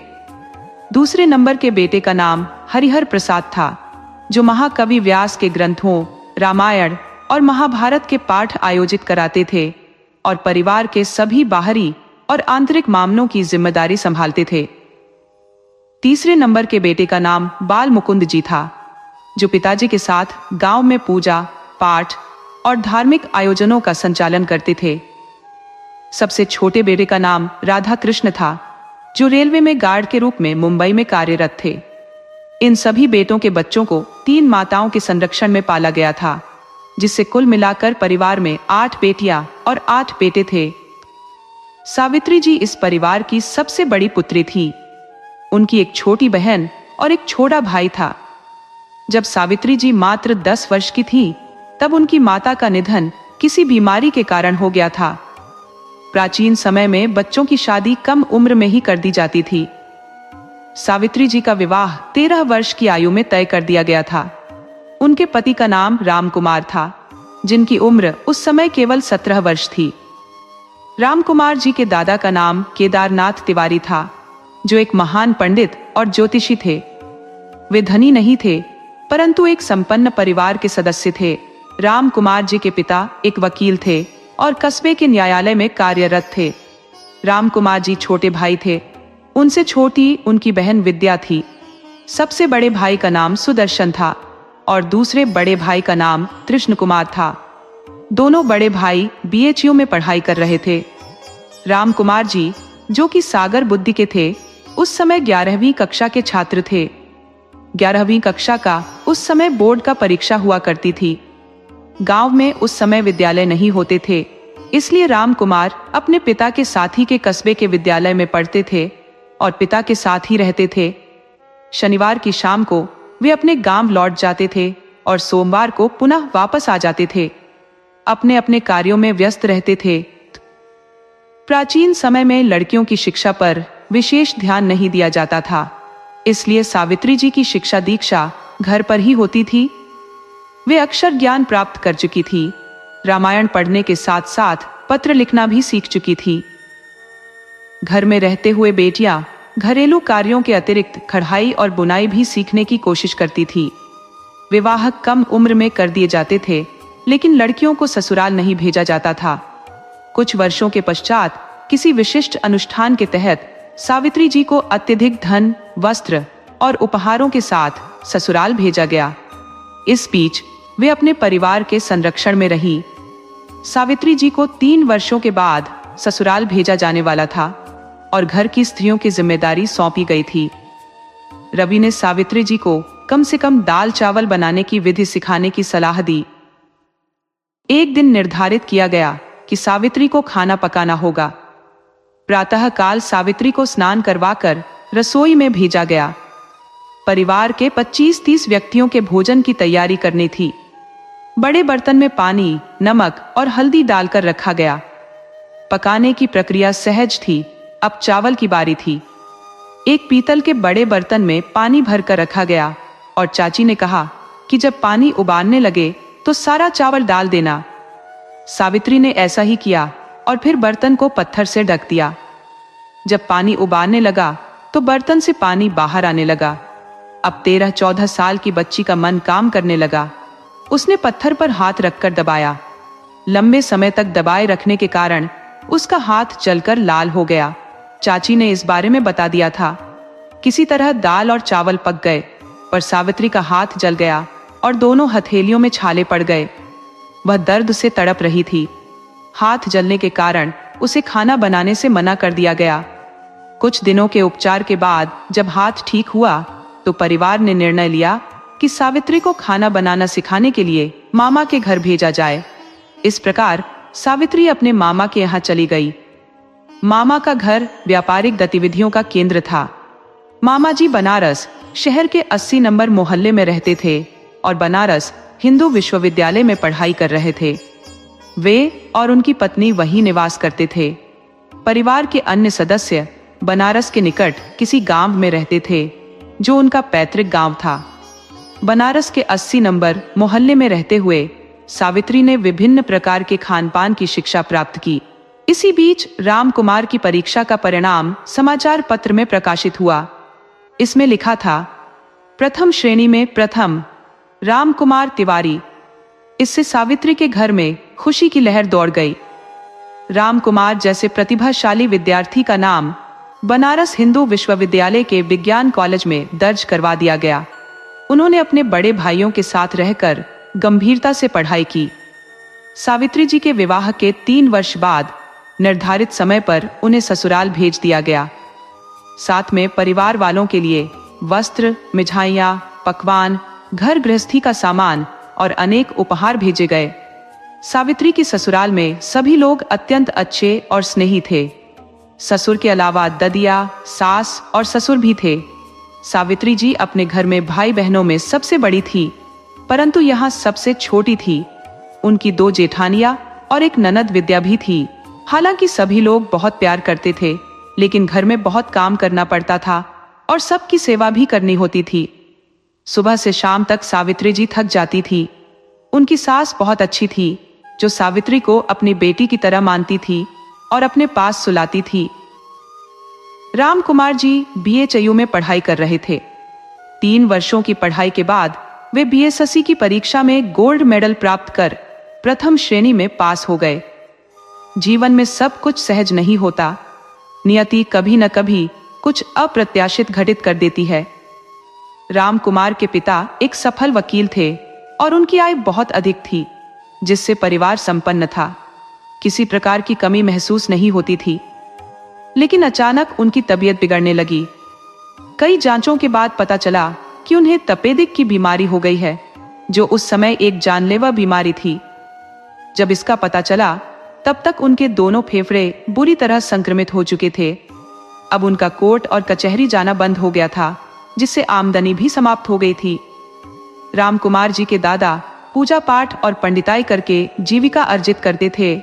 दूसरे नंबर के बेटे का नाम हरिहर प्रसाद था, जो महाकवि व्यास के ग्रंथों, रामायण और महाभारत के पाठ आयोजित कराते थे और परिवार के सभी बाहरी और आंतरिक मामलों की जिम्मेदारी संभालते थे। तीसरे नंबर के बेटे का नाम बाल मुकुंद जी था, जो पिताजी के साथ गांव में पूजा पाठ और धार्मिक आयोजनों का संचालन करते थे। सबसे छोटे बेटे का नाम राधा कृष्ण था, जो रेलवे में गार्ड के रूप में मुंबई में कार्यरत थे। इन सभी बेटों के बच्चों को 3 माताओं के संरक्षण में पाला गया था, जिससे कुल मिलाकर परिवार में 8 बेटियां और 8 बेटे थे। सावित्री जी इस परिवार की सबसे बड़ी पुत्री थी। उनकी एक छोटी बहन और एक छोटा भाई था। जब सावित्री जी मात्र 10 वर्ष की थी, तब उनकी माता का निधन किसी बीमारी के कारण हो गया था। प्राचीन समय में बच्चों की शादी कम उम्र में ही कर दी जाती थी। सावित्री जी का विवाह 13 वर्ष की आयु में तय कर दिया गया था। उनके पति का नाम रामकुमार था, जिनकी उम्र उस समय केवल 17 वर्ष थी। रामकुमार जी के दादा का नाम केदारनाथ तिवारी था, जो एक महान पंडित और ज्योतिषी थे। वे धनी नहीं थे, परंतु एक संपन्न परिवार के सदस्य थे। राम कुमार जी के पिता एक वकील थे और कस्बे के न्यायालय में कार्यरत थे। राम कुमार जी छोटे भाई थे। उनसे छोटी उनकी बहन विद्या थी। सबसे बड़े भाई का नाम सुदर्शन था और दूसरे बड़े भाई का नाम कृष्ण कुमार था। दोनों बड़े भाई BHU में पढ़ाई कर रहे थे। राम कुमार जी, जो कि सागर बुद्धि के थे, उस समय 11वीं कक्षा के छात्र थे। 11वीं कक्षा का उस समय बोर्ड का परीक्षा हुआ करती थी। गांव में उस समय विद्यालय नहीं होते थे, इसलिए राम कुमार अपने पिता के साथ ही के कस्बे के विद्यालय में पढ़ते थे और पिता के साथ ही रहते थे। शनिवार की शाम को वे अपने गांव लौट जाते थे और सोमवार को पुनः वापस आ जाते थे। अपने अपने कार्यों में व्यस्त रहते थे। प्राचीन समय में लड़कियों की शिक्षा पर विशेष ध्यान नहीं दिया जाता था, इसलिए सावित्री जी की शिक्षा दीक्षा घर पर ही होती थी। वे अक्षर ज्ञान प्राप्त कर चुकी थी। रामायण पढ़ने के साथ साथ पत्र लिखना भी सीख चुकी थी। घर में रहते हुए बेटियां घरेलू कार्यों के अतिरिक्त कढ़ाई और बुनाई भी सीखने की कोशिश करती थी। विवाह कम उम्र में कर दिए जाते थे, लेकिन लड़कियों को ससुराल नहीं भेजा जाता था। कुछ वर्षों के पश्चात किसी विशिष्ट अनुष्ठान के तहत सावित्री जी को अत्यधिक धन, वस्त्र और उपहारों के साथ ससुराल भेजा गया। इस बीच वे अपने परिवार के संरक्षण में रही। सावित्री जी को 3 वर्षों के बाद ससुराल भेजा जाने वाला था और घर की स्त्रियों की जिम्मेदारी सौंपी गई थी। रवि ने सावित्री जी को कम से कम दाल चावल बनाने की विधि सिखाने की सलाह दी। एक दिन निर्धारित किया गया कि सावित्री को खाना पकाना होगा। प्रातः काल सावित्री को स्नान करवाकर रसोई में भेजा गया। परिवार के 25-30 व्यक्तियों के भोजन की तैयारी करनी थी। बड़े बर्तन में पानी, नमक और हल्दी डालकर रखा गया। पकाने की प्रक्रिया सहज थी। अब चावल की बारी थी। एक पीतल के बड़े बर्तन में पानी भरकर रखा गया और चाची ने कहा कि जब पानी उबालने लगे तो सारा चावल डाल देना। सावित्री ने ऐसा ही किया और फिर बर्तन को पत्थर से ढक दिया। जब पानी उबालने लगा तो बर्तन से पानी बाहर आने लगा। अब 13-14 साल की बच्ची का मन काम करने लगा। उसने पत्थर पर हाथ रखकर दबाया। लंबे समय तक दबाए रखने के कारण उसका हाथ जलकर लाल हो गया। चाची ने इस बारे में बता दिया था। किसी तरह दाल और चावल पक गए, पर सावित्री का हाथ जल गया और दोनों हथेलियों में छाले पड़ गए। वह दर्द से तड़प रही थी। हाथ जलने के कारण उसे खाना बनाने से मना कर दिया गया। कुछ दिनों के उपचार के बाद जब हाथ ठीक हुआ तो परिवार ने निर्णय लिया कि सावित्री को खाना बनाना सिखाने के लिए मामा के घर भेजा जाए। इस प्रकार सावित्री अपने मामा के यहाँ चली गई। मामा का घर व्यापारिक गतिविधियों का केंद्र था। मामा जी बनारस शहर के 80 नंबर मोहल्ले में रहते थे और बनारस हिंदू विश्वविद्यालय में पढ़ाई कर रहे थे। वे और उनकी पत्नी वहीं निवास करते थे। परिवार के अन्य सदस्य बनारस के निकट किसी गांव में रहते थे, जो उनका पैतृक गांव था। बनारस के 80 नंबर मोहल्ले में रहते हुए सावित्री ने विभिन्न प्रकार के खानपान की शिक्षा प्राप्त की। इसी बीच राम कुमार की परीक्षा का परिणाम समाचार पत्र में प्रकाशित हुआ। इसमें लिखा था, प्रथम श्रेणी में प्रथम राम कुमार तिवारी। इससे सावित्री के घर में खुशी की लहर दौड़ गई। राम कुमार जैसे प्रतिभाशाली विद्यार्थी का नाम बनारस हिंदू विश्वविद्यालय के विज्ञान कॉलेज में दर्ज करवा दिया गया। उन्होंने अपने बड़े भाइयों के साथ रहकर गंभीरता से पढ़ाई की। सावित्री जी के विवाह के 3 वर्ष बाद निर्धारित समय पर उन्हें ससुराल भेज दिया गया। साथ में परिवार वालों के लिए वस्त्र, मिठाइयाँ, पकवान, घर गृहस्थी का सामान और अनेक उपहार भेजे गए। सावित्री की ससुराल में सभी लोग अत्यंत अच्छे और स्नेही थे। ससुर के अलावा ददिया, सास और ससुर भी थे। सावित्री जी अपने घर में भाई बहनों में सबसे बड़ी थी, परंतु यहाँ सबसे छोटी थी। उनकी 2 जेठानियां और एक ननद विद्या भी थी। हालांकि सभी लोग बहुत प्यार करते थे, लेकिन घर में बहुत काम करना पड़ता था और सबकी सेवा भी करनी होती थी। सुबह से शाम तक सावित्री जी थक जाती थी। उनकी सास बहुत अच्छी थी, जो सावित्री को अपनी बेटी की तरह मानती थी और अपने पास सुलाती थी। राम कुमार जी BHU में पढ़ाई कर रहे थे। 3 वर्षों की पढ़ाई के बाद वे बीएसएससी की परीक्षा में गोल्ड मेडल प्राप्त कर प्रथम श्रेणी में पास हो गए। जीवन में सब कुछ सहज नहीं होता। नियति कभी न कभी कुछ अप्रत्याशित घटित कर देती है। राम कुमार के पिता एक सफल वकील थे और उनकी आय बहुत अधिक थी, जिससे परिवार संपन्न था। किसी प्रकार की कमी महसूस नहीं होती थी। लेकिन अचानक उनकी तबीयत बिगड़ने लगी। कई जांचों के बाद पता चला कि उन्हें तपेदिक की बीमारी हो गई है, जो उस समय एक जानलेवा बीमारी थी। जब इसका पता चला तब तक उनके दोनों फेफड़े बुरी तरह संक्रमित हो चुके थे। अब उनका कोर्ट और कचहरी जाना बंद हो गया था, जिससे आमदनी भी समाप्त हो गई थी। राम कुमार जी के दादा पूजा पाठ और पंडिताई करके जीविका अर्जित करते थे।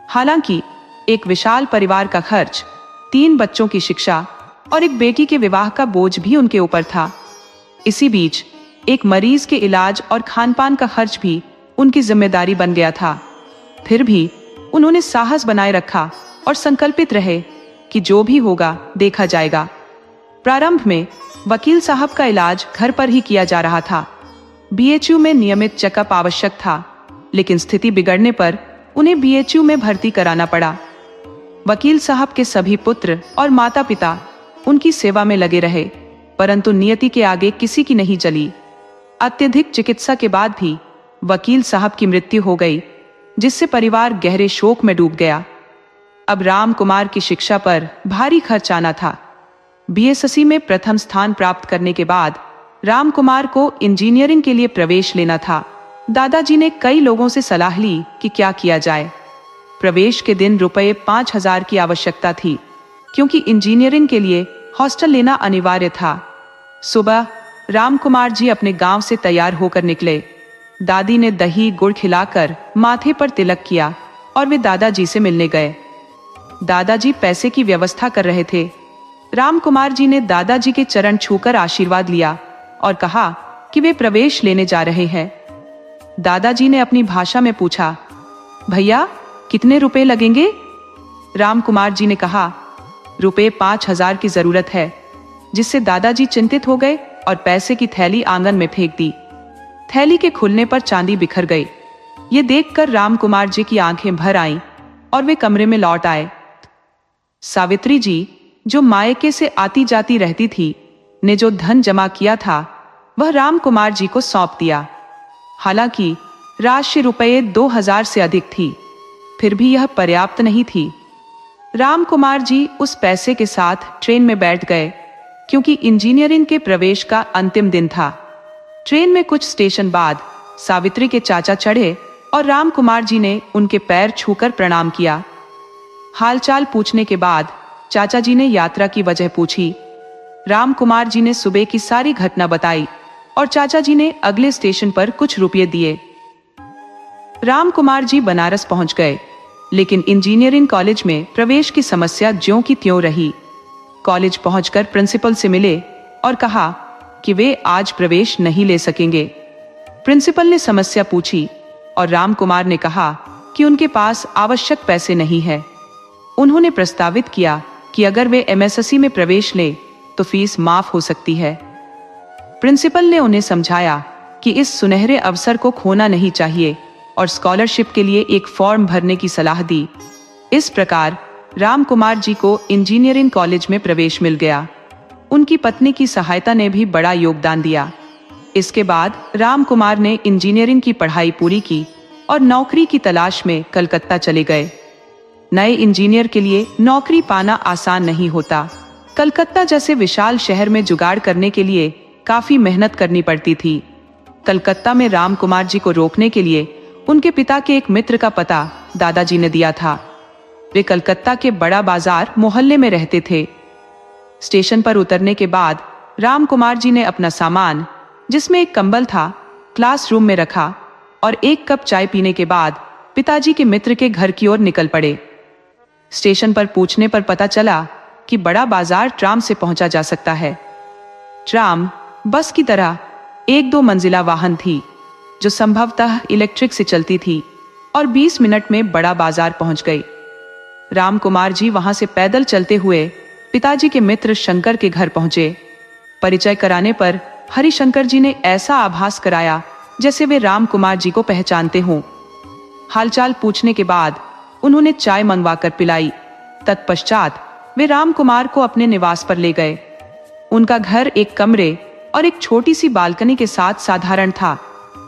हालांकि एक विशाल परिवार का खर्च, 3 बच्चों की शिक्षा और एक बेटी के विवाह का बोझ भी उनके ऊपर था। इसी बीच एक मरीज के इलाज और खानपान का खर्च भी उनकी जिम्मेदारी बन गया था। फिर भी उन्होंने साहस बनाए रखा और संकल्पित रहे कि जो भी होगा देखा जाएगा। प्रारंभ में वकील साहब का इलाज घर पर ही किया जा रहा था। बीएचयू में नियमित चेकअप आवश्यक था, लेकिन स्थिति बिगड़ने पर उन्हें बीएचयू में भर्ती कराना पड़ा। वकील साहब के सभी पुत्र और माता पिता उनकी सेवा में लगे रहे, परंतु नियति के आगे किसी की नहीं चली। अत्यधिक चिकित्सा के बाद भी वकील साहब की मृत्यु हो गई, जिससे परिवार गहरे शोक में डूब गया। अब राम कुमार की शिक्षा पर भारी खर्च आना था। बीएसएससी में प्रथम स्थान प्राप्त करने के बाद राम कुमार को इंजीनियरिंग के लिए प्रवेश लेना था। दादाजी ने कई लोगों से सलाह ली कि क्या किया जाए। प्रवेश के दिन रुपये 5,000 की आवश्यकता थी, क्योंकि इंजीनियरिंग के लिए हॉस्टल लेना अनिवार्य था। सुबह राम कुमार जी अपने गांव से तैयार होकर निकले। दादी ने दही गुड़ खिलाकर माथे पर तिलक किया और वे दादाजी से मिलने गए। दादाजी पैसे की व्यवस्था कर रहे थे। राम कुमार जी ने दादाजी के चरण छूकर आशीर्वाद लिया और कहा कि वे प्रवेश लेने जा रहे हैं। दादाजी ने अपनी भाषा में पूछा, भैया कितने रुपए लगेंगे? राम कुमार जी ने कहा, रुपये 5,000 की जरूरत है, जिससे दादाजी चिंतित हो गए और पैसे की थैली आंगन में फेंक दी। थैली के खुलने पर चांदी बिखर गई। ये देखकर राम कुमार जी की आंखें भर आईं और वे कमरे में लौट आए। सावित्री जी, जो मायके से आती जाती रहती थी, ने जो धन जमा किया था वह राम कुमार जी को सौंप दिया। हालांकि राशि रुपये 2,000 से अधिक थी, फिर भी यह पर्याप्त नहीं थी। राम कुमार जी उस पैसे के साथ ट्रेन में बैठ गए, क्योंकि इंजीनियरिंग के प्रवेश का अंतिम दिन था। ट्रेन में कुछ स्टेशन बाद सावित्री के चाचा चढ़े और राम कुमार जी ने उनके पैर छूकर प्रणाम किया। हालचाल पूछने के बाद चाचा जी ने यात्रा की वजह पूछी। राम कुमार जी ने सुबह की सारी घटना बताई और चाचा जी ने अगले स्टेशन पर कुछ रुपये दिए। राम कुमार जी बनारस पहुंच गए, लेकिन इंजीनियरिंग कॉलेज में प्रवेश की समस्या ज्यों की त्यों रही। कॉलेज पहुंचकर प्रिंसिपल से मिले और कहा कि वे आज प्रवेश नहीं ले सकेंगे। प्रिंसिपल ने समस्या पूछी और राम कुमार ने कहा कि उनके पास आवश्यक पैसे नहीं है। उन्होंने प्रस्तावित किया कि अगर वे एमएसएससी में प्रवेश ले तो फीस माफ हो सकती है। प्रिंसिपल ने उन्हें समझाया कि इस सुनहरे अवसर को खोना नहीं चाहिए और स्कॉलरशिप के लिए एक फॉर्म भरने की सलाह दी। इस प्रकार राम कुमार जी को इंजीनियरिंग कॉलेज में प्रवेश मिल गया। उनकी पत्नी की सहायता ने भी बड़ा योगदान दिया। इसके बाद राम कुमार ने इंजीनियरिंग की पढ़ाई पूरी की और नौकरी की तलाश में कलकत्ता चले गए। नए इंजीनियर के लिए नौकरी पाना आसान नहीं होता। कलकत्ता जैसे विशाल शहर में जुगाड़ करने के लिए काफी मेहनत करनी पड़ती थी। कलकत्ता में राम कुमार जी को रोकने के लिए उनके पिता के एक मित्र का पता दादाजी ने दिया था। वे कलकत्ता के बड़ा बाजार मोहल्ले में रहते थे। स्टेशन पर उतरने के बाद राम कुमार जी ने अपना सामान, जिसमें एक कंबल था, क्लासरूम में रखा और एक कप चाय पीने के बाद पिताजी के मित्र के घर की ओर निकल पड़े। स्टेशन पर पूछने पर पता चला कि बड़ा बाजार ट्राम से पहुंचा जा सकता है। ट्राम बस की तरह 1-2 मंजिला वाहन थी, जो संभवतः इलेक्ट्रिक से चलती थी और 20 मिनट में बड़ा बाजार पहुंच गई। राम कुमार जी वहां से पैदल चलते हुए पिताजी के मित्र शंकर के घर पहुंचे। परिचय कराने पर हरिशंकर जी ने ऐसा आभास कराया जैसे वे राम कुमार जी को पहचानते हों। हालचाल पूछने के बाद उन्होंने चाय मंगवाकर पिलाई। तत्पश्चात वे राम कुमार को अपने निवास पर ले गए। उनका घर एक कमरे और एक छोटी सी बालकनी के साथ साधारण था,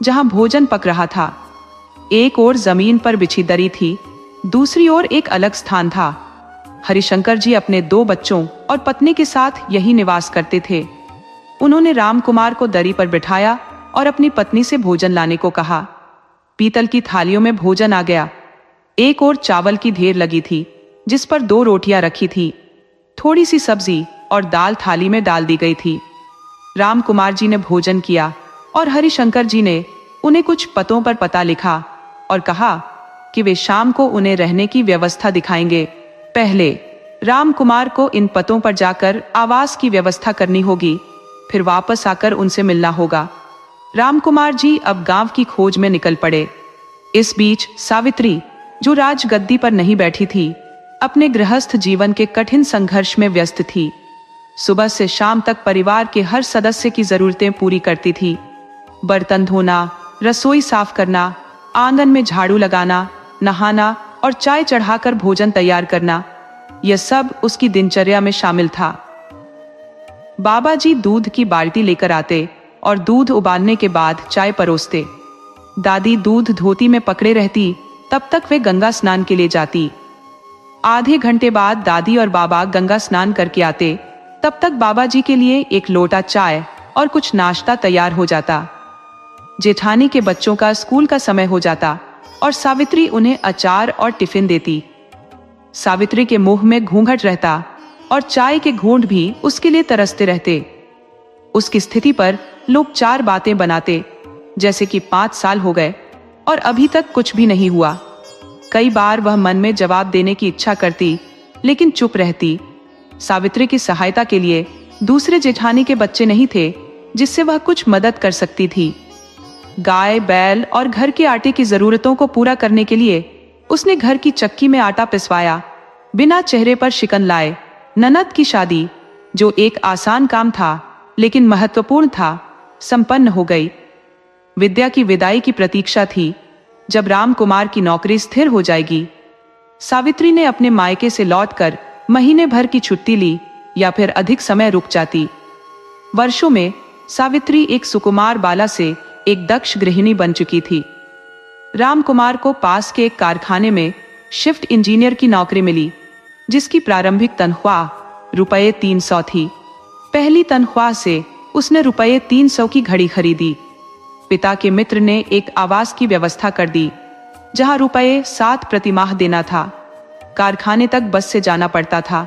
जहां भोजन पक रहा था। एक ओर जमीन पर बिछी दरी थी, दूसरी ओर एक अलग स्थान था। हरिशंकर जी अपने 2 बच्चों और पत्नी के साथ यही निवास करते थे। उन्होंने राम कुमार को दरी पर बिठाया और अपनी पत्नी से भोजन लाने को कहा। पीतल की थालियों में भोजन आ गया। एक ओर चावल की ढेर लगी थी, जिस पर 2 रोटियां रखी थी। थोड़ी सी सब्जी और दाल थाली में डाल दी गई थी। राम कुमार जी ने भोजन किया और हरिशंकर जी ने उन्हें कुछ पतों पर पता लिखा और कहा कि वे शाम को उन्हें रहने की व्यवस्था दिखाएंगे। पहले राम कुमार को इन पतों पर जाकर आवास की व्यवस्था करनी होगी, फिर वापस आकर उनसे मिलना होगा। राम कुमार जी अब गांव की खोज में निकल पड़े। इस बीच सावित्री, जो राजगद्दी पर नहीं बैठी थी, अपने गृहस्थ जीवन के कठिन संघर्ष में व्यस्त थी। सुबह से शाम तक परिवार के हर सदस्य की जरूरतें पूरी करती थी। बर्तन धोना, रसोई साफ करना, आंगन में झाड़ू लगाना, नहाना और चाय चढ़ाकर भोजन तैयार करना, यह सब उसकी दिनचर्या में शामिल था। बाबा जी दूध की बाल्टी लेकर आते और दूध उबालने के बाद चाय परोसते। दादी दूध धोती में पकड़े रहती, तब तक वे गंगा स्नान के लिए जाती। आधे घंटे बाद दादी और बाबा गंगा स्नान करके आते, तब तक बाबा जी के लिए एक लोटा चाय और कुछ नाश्ता तैयार हो जाता। जेठानी के बच्चों का स्कूल का समय हो जाता और सावित्री उन्हें अचार और टिफिन देती। सावित्री के मुंह में घूंघट रहता और चाय के घूंट भी उसके लिए तरसते रहते। उसकी स्थिति पर लोग 4 बातें बनाते, जैसे कि 5 साल हो गए और अभी तक कुछ भी नहीं हुआ। कई बार वह मन में जवाब देने की इच्छा करती, लेकिन चुप रहती। सावित्री की सहायता के लिए दूसरे जेठानी के बच्चे नहीं थे, जिससे वह कुछ मदद कर सकती थी। गाय, बैल और घर के आटे की जरूरतों को पूरा करने के लिए उसने घर की चक्की में आटा पिसवाया, बिना चेहरे पर शिकन लाए। ननद की शादी, जो एक आसान काम था लेकिन महत्वपूर्ण था, संपन्न हो गई। विद्या की विदाई की प्रतीक्षा थी, जब राम कुमार की नौकरी स्थिर हो जाएगी। सावित्री ने अपने मायके से लौटकर महीने भर की छुट्टी ली या फिर अधिक समय रुक जाती। वर्षों में सावित्री एक सुकुमार बाला से एक दक्ष गृहिणी बन चुकी थी। राम कुमार को पास के एक कारखाने में शिफ्ट इंजीनियर की नौकरी मिली, जिसकी प्रारंभिक तनख्वाह रुपये 300 थी। पहली तनख्वाह से उसने रुपये 300 की घड़ी खरीदी। पिता के मित्र ने एक आवास की व्यवस्था कर दी, जहां रुपये 7 प्रतिमाह देना था। कारखाने तक बस से जाना पड़ता था,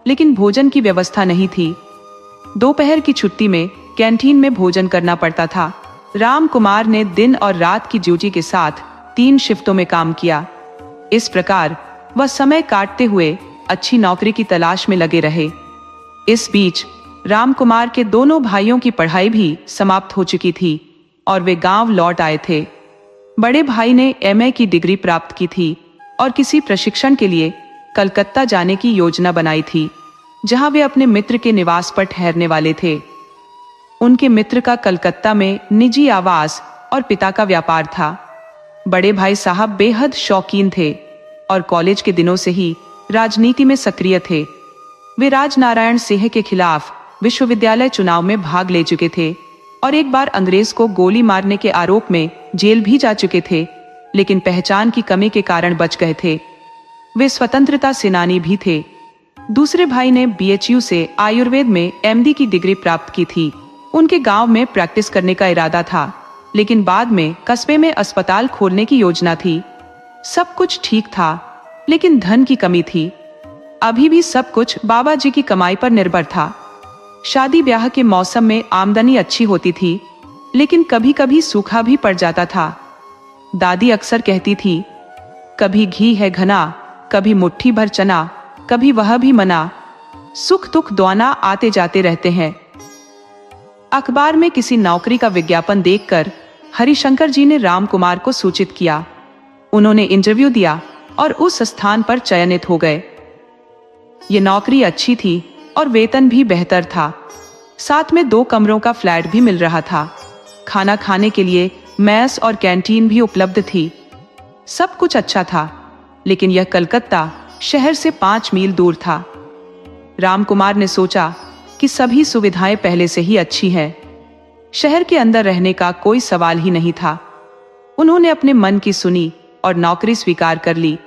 लेकिन भोजन की व्यवस्था नहीं थी। दोपहर की छुट्टी में कैंटीन में भोजन करना पड़ता था। राम कुमार ने दिन और रात की ड्यूटी के साथ 3 शिफ्टों में काम किया। इस प्रकार वह समय काटते हुए अच्छी नौकरी की तलाश में लगे रहे। इस बीच राम कुमार के दोनों भाइयों की पढ़ाई भी समाप्त हो चुकी थी और वे गांव लौट आए थे। बड़े भाई ने एमए की डिग्री प्राप्त की थी और किसी प्रशिक्षण के लिए कलकत्ता जाने की योजना बनाई थी, जहां वे अपने मित्र के निवास पर ठहरने वाले थे। उनके मित्र का कलकत्ता में निजी आवास और पिता का व्यापार था। बड़े भाई साहब बेहद शौकीन थे और कॉलेज के दिनों से ही राजनीति में सक्रिय थे। वे राजनारायण सिंह के खिलाफ विश्वविद्यालय चुनाव में भाग ले चुके थे और एक बार अंग्रेज को गोली मारने के आरोप में जेल भी जा चुके थे, लेकिन पहचान की कमी के कारण बच गए थे। वे स्वतंत्रता सेनानी भी थे। दूसरे भाई ने बीएचयू से आयुर्वेद में एमडी की डिग्री प्राप्त की थी। उनके गांव में प्रैक्टिस करने का इरादा था, लेकिन बाद में कस्बे में अस्पताल खोलने की योजना थी। सब कुछ ठीक था, लेकिन धन की कमी थी। अभी भी सब कुछ बाबा जी की कमाई पर निर्भर था। शादी ब्याह के मौसम में आमदनी अच्छी होती थी, लेकिन कभी कभी सूखा भी पड़ जाता था। दादी अक्सर कहती थी, कभी घी है घना, कभी मुट्ठी भर चना, कभी वह भी मना, सुख दुख दोना आते जाते रहते हैं। अखबार में किसी नौकरी का विज्ञापन देखकर हरिशंकर जी ने राम कुमार को सूचित किया। उन्होंने इंटरव्यू दिया और उस स्थान पर चयनित हो गए। ये नौकरी अच्छी थी और वेतन भी बेहतर था। साथ में 2 कमरों का फ्लैट भी मिल रहा था। खाना खाने के लिए मेस और कैंटीन भी उपलब्ध थी। सब कुछ अच्छा था, लेकिन यह कलकत्ता शहर से 5 मील दूर था। रामकुमार ने सोचा कि सभी सुविधाएं पहले से ही अच्छी हैं। शहर के अंदर रहने का कोई सवाल ही नहीं था। उन्होंने अपने मन की सुनी और नौकरी स्वीकार कर ली।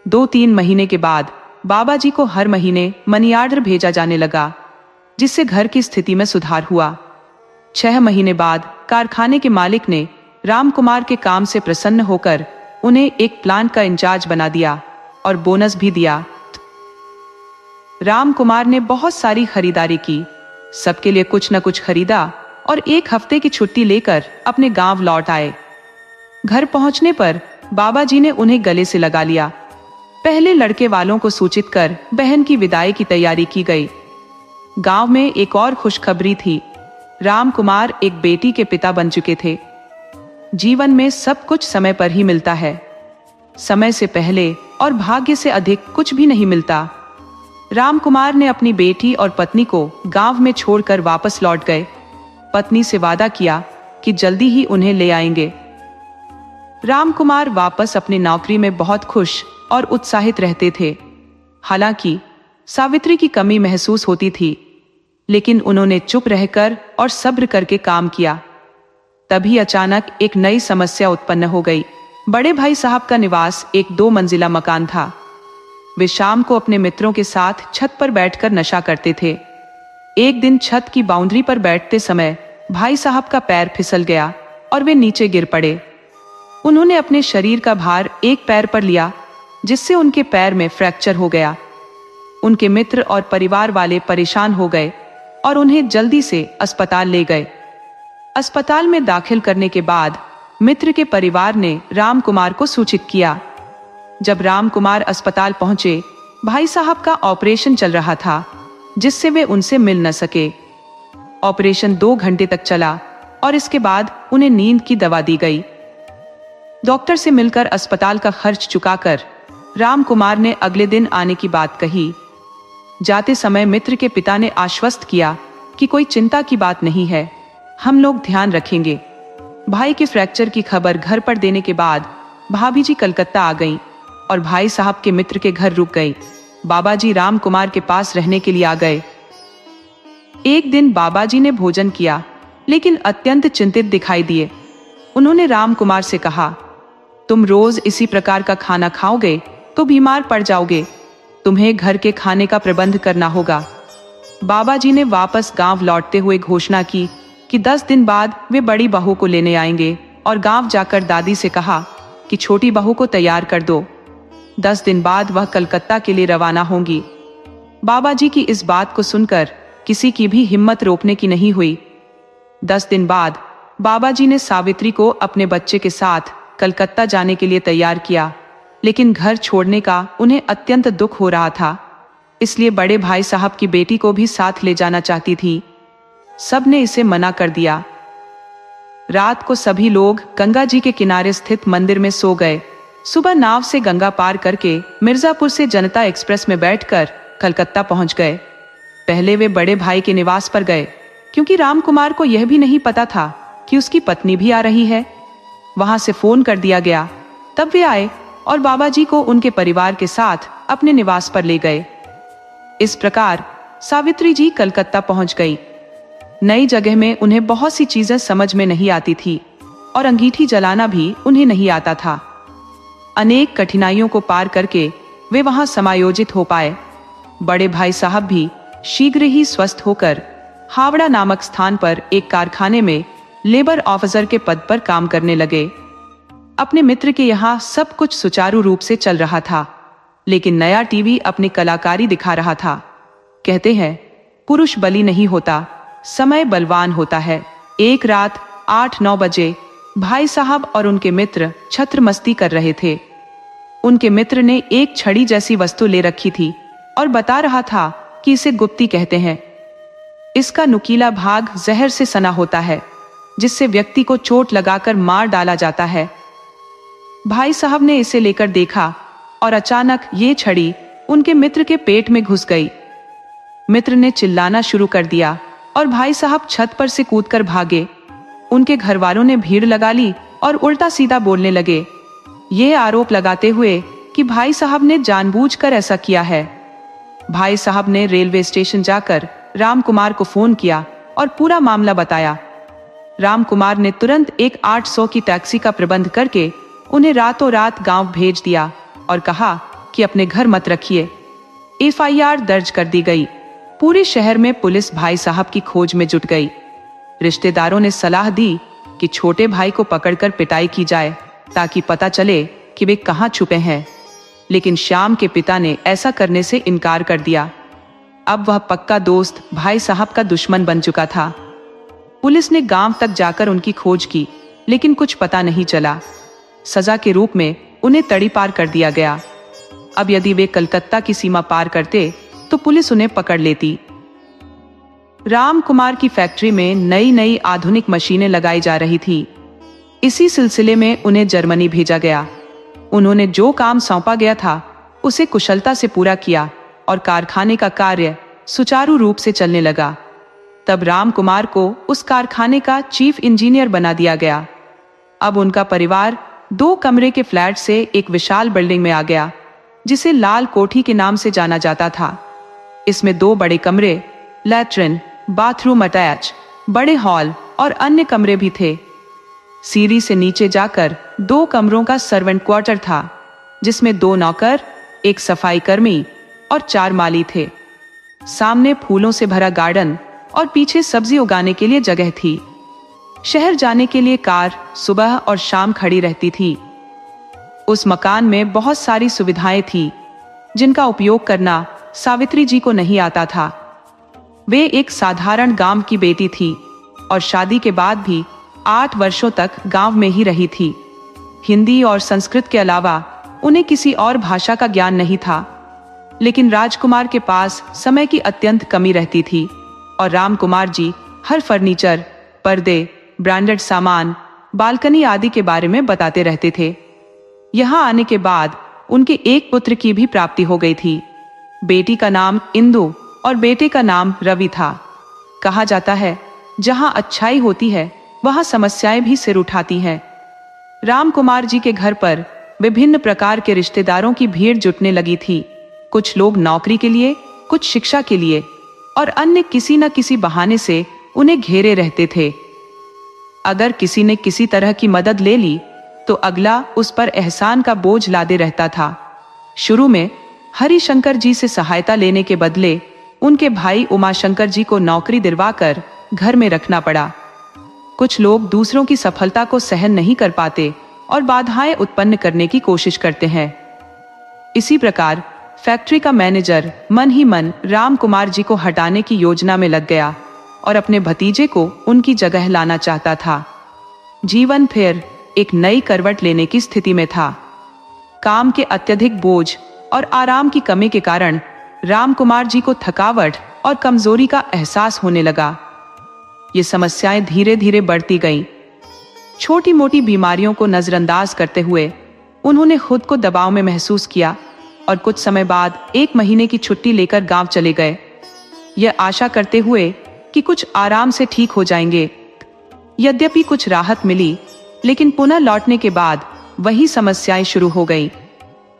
2-3 महीने के बाद बाबा जी को हर महीने मनी ऑर्डर भेजा जाने लगा, जिससे घर की स्थिति में सुधार हुआ। 6 महीने बाद कारखाने के मालिक ने रामकुमार के काम से प्रसन्न होकर उन्हें एक प्लांट का इंचार्ज बना दिया और बोनस भी दिया। रामकुमार ने बहुत सारी खरीदारी की, सबके लिए कुछ न कुछ खरीदा और 1 हफ्ते की छुट्टी लेकर अपने गांव लौट आए। घर पहुंचने पर बाबा जी ने उन्हें गले से लगा लिया। पहले लड़के वालों को सूचित कर बहन की विदाई की तैयारी की गई। गांव में एक और खुशखबरी थी। रामकुमार एक बेटी के पिता बन चुके थे। जीवन में सब कुछ समय पर ही मिलता है। समय से पहले और भाग्य से अधिक कुछ भी नहीं मिलता। रामकुमार ने अपनी बेटी और पत्नी को गांव में छोड़कर वापस लौट गए। पत्नी से वादा किया कि जल्दी ही उन्हें ले आएंगे। रामकुमार वापस अपनी नौकरी में बहुत खुश और उत्साहित रहते थे। हालांकि सावित्री की कमी महसूस होती थी, लेकिन उन्होंने चुप रहकर और सब्र करके काम किया। तभी अचानक एक नई समस्या उत्पन्न हो गई। बड़े भाई साहब का निवास एक 2 मंजिला मकान था। वे शाम को अपने मित्रों के साथ छत पर बैठकर नशा करते थे। एक दिन छत की बाउंड्री पर बैठते समय भाई साहब का पैर फिसल गया और वे नीचे गिर पड़े। उन्होंने अपने शरीर का भार एक पैर पर लिया, जिससे उनके पैर में फ्रैक्चर हो गया। उनके मित्र और परिवार वाले परेशान हो गए और उन्हें जल्दी से अस्पताल ले गए। अस्पताल में दाखिल करने के बाद मित्र के परिवार ने रामकुमार को सूचित किया। जब रामकुमार अस्पताल पहुंचे, भाई साहब का ऑपरेशन चल रहा था, जिससे वे उनसे मिल न सके। ऑपरेशन 2 घंटे तक चला और इसके बाद उन्हें नींद की दवा दी गई। डॉक्टर से मिलकर अस्पताल का खर्च चुकाकर रामकुमार ने अगले दिन आने की बात कही। जाते समय मित्र के पिता ने आश्वस्त किया कि कोई चिंता की बात नहीं है, हम लोग ध्यान रखेंगे। भाई के फ्रैक्चर की खबर घर पर देने के बाद भाभी जी कलकत्ता आ गईं और भाई साहब के मित्र के घर रुक गई। बाबा जी रामकुमार के पास रहने के लिए आ गए। एक दिन बाबा जी ने भोजन किया, लेकिन अत्यंत चिंतित दिखाई दिए। उन्होंने रामकुमार से कहा, तुम रोज इसी प्रकार का खाना खाओगे तो बीमार पड़ जाओगे। तुम्हें घर के खाने का प्रबंध करना होगा। बाबा जी ने वापस गांव लौटते हुए घोषणा की कि 10 दिन बाद वे बड़ी बहू को लेने आएंगे और गांव जाकर दादी से कहा कि छोटी बहू को तैयार कर दो। 10 दिन बाद वह कलकत्ता के लिए रवाना होंगी। बाबा जी की इस बात को सुनकर किसी की भी हिम्मत रोकने की नहीं हुई। 10 दिन बाद बाबा जी ने सावित्री को अपने बच्चे के साथ कलकत्ता जाने के लिए तैयार किया, लेकिन घर छोड़ने का उन्हें अत्यंत दुख हो रहा था, इसलिए बड़े भाई साहब की बेटी को भी साथ ले जाना चाहती थी। सब ने इसे मना कर दिया। रात को सभी लोग गंगा जी के किनारे स्थित मंदिर में सो गए। सुबह नाव से गंगा पार करके मिर्जापुर से जनता एक्सप्रेस में बैठकर कलकत्ता पहुंच गए। पहले वे बड़े भाई के निवास पर गए, क्योंकि रामकुमार को यह भी नहीं पता था कि उसकी पत्नी भी आ रही है। वहां से फोन कर दिया गया। तब वे आए और बाबा जी को उनके परिवार के साथ अपने निवास पर ले गए। इस प्रकार सावित्री जी कलकत्ता पहुंच गई। नई जगह में उन्हें बहुत सी चीजें समझ में नहीं आती थी और अंगीठी जलाना भी उन्हें नहीं आता था। अनेक कठिनाइयों को पार करके वे वहां समायोजित हो पाए। बड़े भाई साहब भी शीघ्र ही स्वस्थ होकर हावड़ा नामक स्थान पर एक कारखाने में लेबर ऑफिसर के पद पर काम करने लगे। अपने मित्र के यहाँ सब कुछ सुचारू रूप से चल रहा था, लेकिन नया टीवी अपनी कलाकारी दिखा रहा था। कहते हैं, पुरुष बली नहीं होता, समय बलवान होता है। एक रात 8-9 बजे भाई साहब और उनके मित्र छत्र मस्ती कर रहे थे। उनके मित्र ने एक छड़ी जैसी वस्तु ले रखी थी और बता रहा था कि इसे गुप्ती कहते हैं। इसका नुकीला भाग जहर से सना होता है, जिससे व्यक्ति को चोट लगाकर मार डाला जाता है। भाई साहब ने इसे लेकर देखा और अचानक ये छड़ी उनके मित्र के पेट में घुस गई। मित्र ने चिल्लाना शुरू कर दिया और भाई साहब छत पर से कूदकर भागे। उनके घर वालों ने भीड़ लगा ली और उल्टा सीधा बोलने लगे, ये आरोप लगाते हुए कि भाई साहब ने जानबूझकर ऐसा किया है। भाई साहब ने रेलवे स्टेशन जाकर राम कुमार को फोन किया और पूरा मामला बताया। राम कुमार ने तुरंत एक 800 की टैक्सी का प्रबंध करके उन्हें रातों रात गांव भेज दिया और कहा कि अपने घर मत रखिए। FIR दर्ज कर दी गई। पूरे शहर में पुलिस भाई साहब की खोज में जुट गई। रिश्तेदारों ने सलाह दी कि छोटे भाई को पकड़कर पिटाई की जाए ताकि पता चले कि वे कहां छुपे हैं, लेकिन श्याम के पिता ने ऐसा करने से इनकार कर दिया। अब वह पक्का दोस्त भाई साहब का दुश्मन बन चुका था। पुलिस ने गांव तक जाकर उनकी खोज की, लेकिन कुछ पता नहीं चला। सजा के रूप में उन्हें तड़ी पार कर दिया गया। अब यदि वे कलकत्ता की सीमा पार करते तो पुलिस उन्हें पकड़ लेती। राम कुमार की फैक्ट्री में नई नई आधुनिक मशीनें लगाई जा रही थी। इसी सिलसिले में उन्हें जर्मनी भेजा गया। उन्होंने जो काम सौंपा गया था उसे कुशलता से पूरा किया और कारखाने का कार्य सुचारू रूप से चलने लगा। तब राम कुमार को उस कारखाने का चीफ इंजीनियर बना दिया गया। अब उनका परिवार 2 कमरे के फ्लैट से एक विशाल बिल्डिंग में आ गया, जिसे लाल कोठी के नाम से जाना जाता था। इसमें 2 बड़े कमरे, लैट्रिन, बाथरूम अटैच, बड़े हॉल और अन्य कमरे भी थे। सीढ़ी से नीचे जाकर 2 कमरों का सर्वेंट क्वार्टर था, जिसमें 2 नौकर, 1 सफाई कर्मी और 4 माली थे। सामने फूलों से भरा गार्डन और पीछे सब्जी उगाने के लिए जगह थी। शहर जाने के लिए कार सुबह और शाम खड़ी रहती थी। उस मकान में बहुत सारी सुविधाएं थी, जिनका उपयोग करना सावित्री जी को नहीं आता था। वे एक साधारण गांव की बेटी थी और शादी के बाद भी 8 वर्षों तक गांव में ही रही थी। हिंदी और संस्कृत के अलावा उन्हें किसी और भाषा का ज्ञान नहीं था, लेकिन राजकुमार के पास समय की अत्यंत कमी रहती थी और रामकुमार जी हर फर्नीचर, पर्दे, ब्रांडेड सामान, बालकनी आदि के बारे में बताते रहते थे। यहाँ आने के बाद उनके एक पुत्र की भी प्राप्ति हो गई थी। बेटी का नाम इंदु और बेटे का नाम रवि था। कहा जाता है, जहाँ अच्छाई होती है वहाँ समस्याएं भी सिर उठाती हैं। रामकुमार जी के घर पर विभिन्न प्रकार के रिश्तेदारों की भीड़ जुटने लगी थी। कुछ लोग नौकरी के लिए, कुछ शिक्षा के लिए और अन्य किसी न किसी बहाने से उन्हें घेरे रहते थे। अगर किसी ने किसी तरह की मदद ले ली तो अगला उस पर एहसान का बोझ लादे रहता था। शुरू में हरिशंकर जी से सहायता लेने के बदले उनके भाई उमाशंकर जी को नौकरी दिलवाकर घर में रखना पड़ा। कुछ लोग दूसरों की सफलता को सहन नहीं कर पाते और बाधाएं उत्पन्न करने की कोशिश करते हैं। इसी प्रकार फैक्ट्री का मैनेजर मन ही मन राम कुमार जी को हटाने की योजना में लग गया और अपने भतीजे को उनकी जगह लाना चाहता था। जीवन फिर एक नई करवट लेने की स्थिति में था। काम के अत्यधिक बोझ और आराम की कमी के कारण राम कुमार जी को थकावट और कमजोरी का एहसास होने लगा। ये समस्याएं धीरे धीरे बढ़ती गईं। छोटी मोटी बीमारियों को नजरअंदाज करते हुए उन्होंने खुद को दबाव में महसूस किया और कुछ समय बाद 1 महीने की छुट्टी लेकर गांव चले गए, यह आशा करते हुए कि कुछ आराम से ठीक हो जाएंगे। यद्यपि कुछ राहत मिली, लेकिन पुनः लौटने के बाद वही समस्याएं शुरू हो गईं।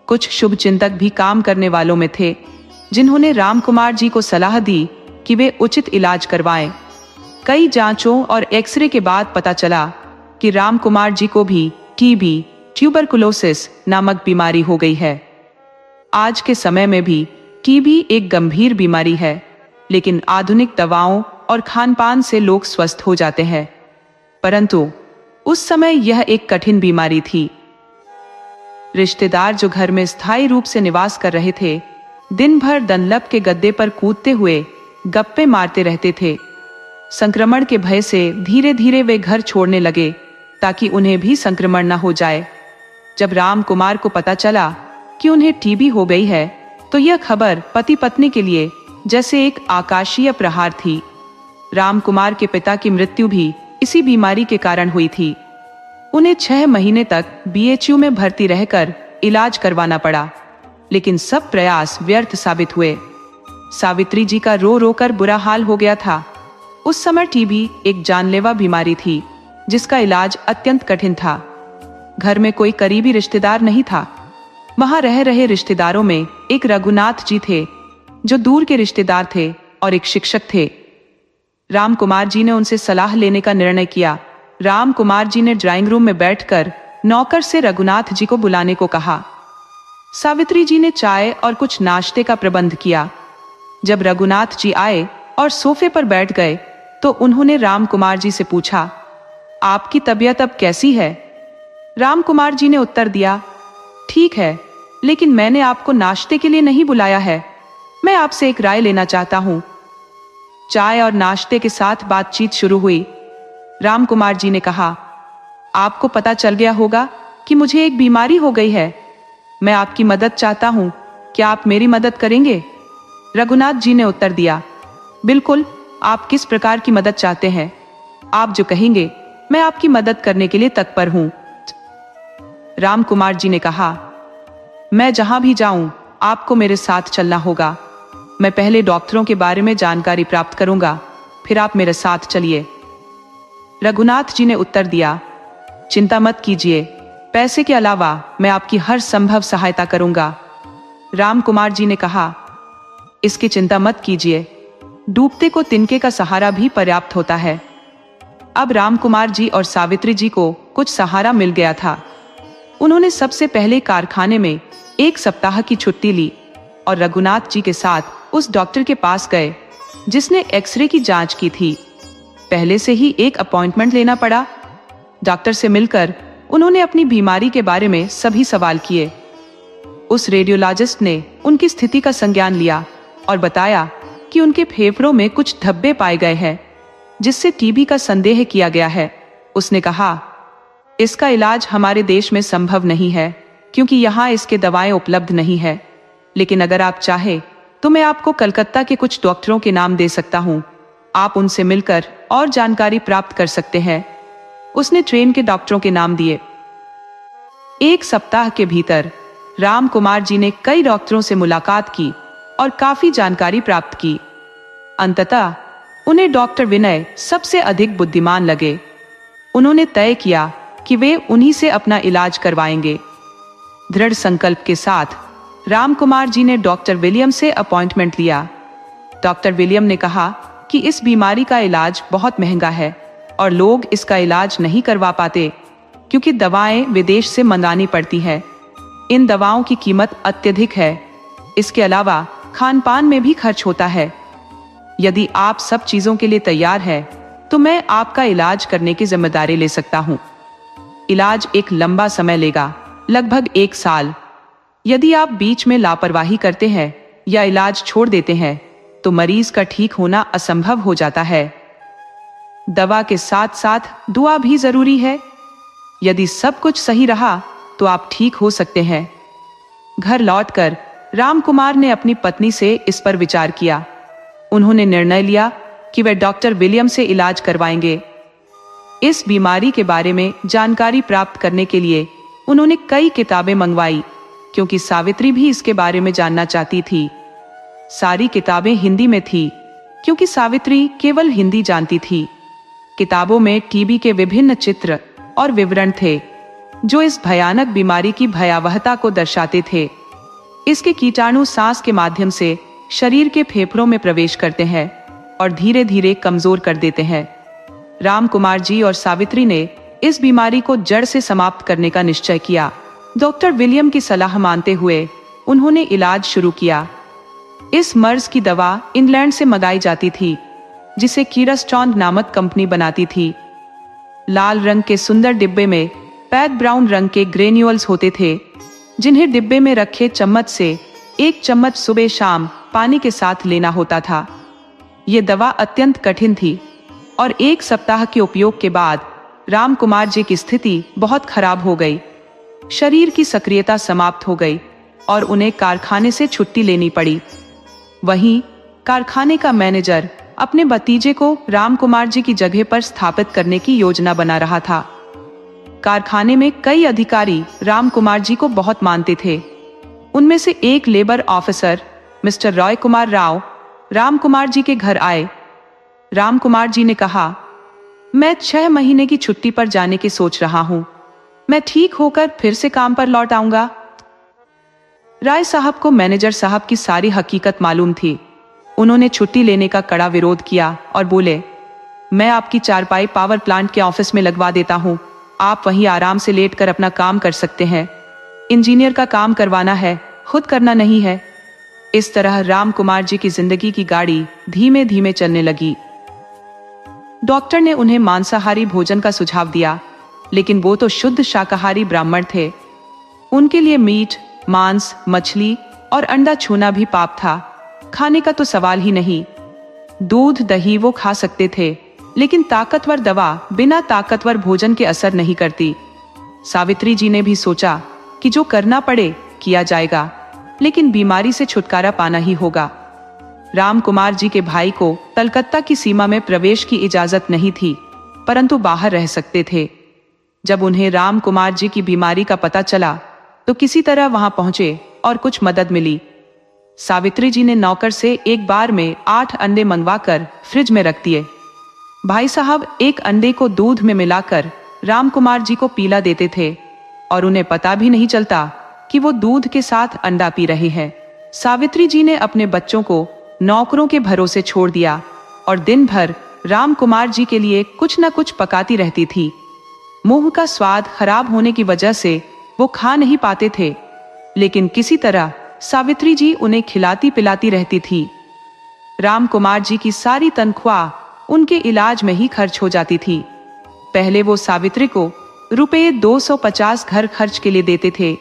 कुछ शुभचिंतक भी काम करने वालों में थे, जिन्होंने रामकुमार जी को सलाह दी कि वे उचित इलाज करवाएं। कई जांचों और एक्सरे के बाद पता चला कि रामकुमार जी को भी टीबी, ट्यूबरकुलोसिस नामक बीमारी हो गई है। आज के समय में भी टीबी एक गंभीर बीमारी है, लेकिन आधुनिक दवाओं और खानपान से लोग स्वस्थ हो जाते हैं, परंतु उस समय यह एक कठिन बीमारी थी। रिश्तेदार जो घर में स्थायी रूप से निवास कर रहे थे, दिन भर डनलप के गद्दे पर कूदते हुए गप्पे मारते रहते थे। संक्रमण के भय से धीरे धीरे वे घर छोड़ने लगे ताकि उन्हें भी संक्रमण न हो जाए। जब राम कुमार को पता चला कि उन्हें टीबी हो गई है, तो यह खबर पति पत्नी के लिए जैसे एक आकाशीय प्रहार थी। राम कुमार के पिता की मृत्यु भी इसी बीमारी के कारण हुई थी। उन्हें 6 महीने तक BHU में भर्ती रहकर इलाज करवाना पड़ा, लेकिन सब प्रयास व्यर्थ साबित हुए। सावित्री जी का रो रो कर बुरा हाल हो गया था। उस समय टीबी एक जानलेवा बीमारी थी जिसका इलाज अत्यंत कठिन था। घर में कोई करीबी रिश्तेदार नहीं था। वहां रह रहे रिश्तेदारों में एक रघुनाथ जी थे जो दूर के रिश्तेदार थे और एक शिक्षक थे। राम कुमार जी ने उनसे सलाह लेने का निर्णय किया। राम कुमार जी ने ड्राइंग रूम में बैठकर नौकर से रघुनाथ जी को बुलाने को कहा। सावित्री जी ने चाय और कुछ नाश्ते का प्रबंध किया। जब रघुनाथ जी आए और सोफे पर बैठ गए तो उन्होंने राम कुमार जी से पूछा, आपकी तबीयत अब कैसी है? राम कुमार जी ने उत्तर दिया, ठीक है, लेकिन मैंने आपको नाश्ते के लिए नहीं बुलाया है। मैं आपसे एक राय लेना चाहता हूं। चाय और नाश्ते के साथ बातचीत शुरू हुई। राम कुमार जी ने कहा, आपको पता चल गया होगा कि मुझे एक बीमारी हो गई है। मैं आपकी मदद चाहता हूं। क्या आप मेरी मदद करेंगे? रघुनाथ जी ने उत्तर दिया, बिल्कुल, आप किस प्रकार की मदद चाहते हैं? आप जो कहेंगे मैं आपकी मदद करने के लिए तत्पर हूं। राम कुमार जी ने कहा, मैं जहां भी जाऊं आपको मेरे साथ चलना होगा। मैं पहले डॉक्टरों के बारे में जानकारी प्राप्त करूंगा, फिर आप मेरे साथ चलिए। रघुनाथ जी ने उत्तर दिया, चिंता मत कीजिए, पैसे के अलावा मैं आपकी हर संभव सहायता करूंगा। राम कुमार जी ने कहा, इसकी चिंता मत कीजिए, डूबते को तिनके का सहारा भी पर्याप्त होता है। अब राम कुमार जी और सावित्री जी को कुछ सहारा मिल गया था। उन्होंने सबसे पहले कारखाने में 1 सप्ताह की छुट्टी ली और रघुनाथ जी के साथ उस डॉक्टर के पास गए जिसने एक्सरे की जांच की थी। पहले से ही एक अपॉइंटमेंट लेना पड़ा। डॉक्टर से मिलकर उन्होंने अपनी बीमारी के बारे में सभी सवाल किए। उस रेडियोलॉजिस्ट ने उनकी स्थिति का संज्ञान लिया और बताया कि उनके फेफड़ों में कुछ धब्बे पाए गए हैं जिससे टीबी का संदेह किया गया है। उसने कहा, इसका इलाज हमारे देश में संभव नहीं है क्योंकि यहाँ इसके दवाएं उपलब्ध नहीं है, लेकिन अगर आप चाहे तो मैं आपको कलकत्ता के कुछ डॉक्टरों के नाम दे सकता हूँ। आप उनसे मिलकर और जानकारी प्राप्त कर सकते हैं। उसने ट्रेन के डॉक्टरों के नाम दिए। 1 सप्ताह के भीतर राम कुमार जी ने कई डॉक्टरों से मुलाकात की और काफी जानकारी प्राप्त की। अंततः उन्हें डॉक्टर विनय सबसे अधिक बुद्धिमान लगे। उन्होंने तय किया कि वे उन्हीं से अपना इलाज करवाएंगे। दृढ़ संकल्प के साथ राम कुमार जी ने डॉक्टर विलियम से अपॉइंटमेंट लिया। डॉक्टर विलियम ने कहा कि इस बीमारी का इलाज बहुत महंगा है और लोग इसका इलाज नहीं करवा पाते क्योंकि दवाएं विदेश से मंगानी पड़ती है। इन दवाओं की कीमत अत्यधिक है। इसके अलावा खान पान में भी खर्च होता है। यदि आप सब चीजों के लिए तैयार हैं, तो मैं आपका इलाज करने की जिम्मेदारी ले सकता हूं। इलाज एक लंबा समय लेगा, लगभग 1 साल। यदि आप बीच में लापरवाही करते हैं या इलाज छोड़ देते हैं तो मरीज का ठीक होना असंभव हो जाता है। दवा के साथ साथ दुआ भी जरूरी है। यदि सब कुछ सही रहा तो आप ठीक हो सकते हैं। घर लौटकर राम कुमार ने अपनी पत्नी से इस पर विचार किया। उन्होंने निर्णय लिया कि वे डॉक्टर विलियम से इलाज करवाएंगे। इस बीमारी के बारे में जानकारी प्राप्त करने के लिए उन्होंने कई किताबें मंगवाई क्योंकि सावित्री भी इसके बारे में जानना चाहती थी। सारी किताबें हिंदी में थी क्योंकि सावित्री केवल हिंदी जानती थी। किताबों में टीबी के विभिन्न चित्र और विवरण थे जो इस भयानक बीमारी की भयावहता को दर्शाते थे। इसके कीटाणु सांस के माध्यम से शरीर के फेफड़ों में प्रवेश करते हैं और धीरे धीरे कमजोर कर देते हैं। राम कुमार जी और सावित्री ने इस बीमारी को जड़ से समाप्त करने का निश्चय किया। डॉक्टर विलियम की सलाह मानते हुए उन्होंने इलाज शुरू किया। इस मर्ज की दवा इंग्लैंड से मंगाई जाती थी जिसे कीरास्टॉन नामक कंपनी बनाती थी। लाल रंग के सुंदर डिब्बे में पैक ब्राउन रंग के ग्रेन्यूल्स होते थे जिन्हें डिब्बे में रखे चम्मच से 1 चम्मच सुबह शाम पानी के साथ लेना होता था। ये दवा अत्यंत कठिन थी और 1 सप्ताह के उपयोग के बाद राम कुमार जी की स्थिति बहुत खराब हो गई। शरीर की सक्रियता समाप्त हो गई और उन्हें कारखाने से छुट्टी लेनी पड़ी। वहीं कारखाने का मैनेजर अपने भतीजे को राम कुमार जी की जगह पर स्थापित करने की योजना बना रहा था। कारखाने में कई अधिकारी राम कुमार जी को बहुत मानते थे। उनमें से एक labour officer mister Roy Kumar Rao Ram Kumar ji के घर आए। रामकुमार जी ने कहा, मैं 6 महीने की छुट्टी पर जाने की सोच रहा हूं। मैं ठीक होकर फिर से काम पर लौट आऊंगा। राय साहब को मैनेजर साहब की सारी हकीकत मालूम थी। उन्होंने छुट्टी लेने का कड़ा विरोध किया और बोले, मैं आपकी चारपाई पावर प्लांट के ऑफिस में लगवा देता हूं। आप वहीं आराम से लेटकर अपना काम कर सकते हैं। इंजीनियर का काम करवाना है, खुद करना नहीं है। इस तरह रामकुमार जी की जिंदगी की गाड़ी धीमे धीमे चलने लगी। डॉक्टर ने उन्हें मांसाहारी भोजन का सुझाव दिया, लेकिन वो तो शुद्ध शाकाहारी ब्राह्मण थे। उनके लिए मीट, मांस, मछली और अंडा छूना भी पाप था। खाने का तो सवाल ही नहीं। दूध दही वो खा सकते थे, लेकिन ताकतवर दवा बिना ताकतवर भोजन के असर नहीं करती। सावित्री जी ने भी सोचा कि जो करना पड़े किया जाएगा, लेकिन बीमारी से छुटकारा पाना ही होगा। रामकुमार जी के भाई को कलकत्ता की सीमा में प्रवेश की इजाजत नहीं थी, परंतु बाहर रह सकते थे। जब उन्हें रामकुमार जी की बीमारी का पता चला तो किसी तरह वहां पहुंचे और कुछ मदद मिली। सावित्री जी ने नौकर से एक बार में 8 अंडे मंगवाकर फ्रिज में रख दिए। भाई साहब एक अंडे को दूध में मिलाकर रामकुमार जी को पीला देते थे और उन्हें पता भी नहीं चलता कि वो दूध के साथ अंडा पी रहे हैं। सावित्री जी ने अपने बच्चों को नौकरों के भरोसे छोड़ दिया और दिन भर रामकुमार जी के लिए कुछ न कुछ पकाती रहती थी। मुंह का स्वाद खराब होने की वजह से वो खा नहीं पाते थे, लेकिन किसी तरह सावित्री जी उन्हें खिलाती पिलाती रहती थी। रामकुमार जी की सारी तनख्वाह उनके इलाज में ही खर्च हो जाती थी। पहले वो सावित्री को रुपये 250 घर खर्च के लिए देते थे,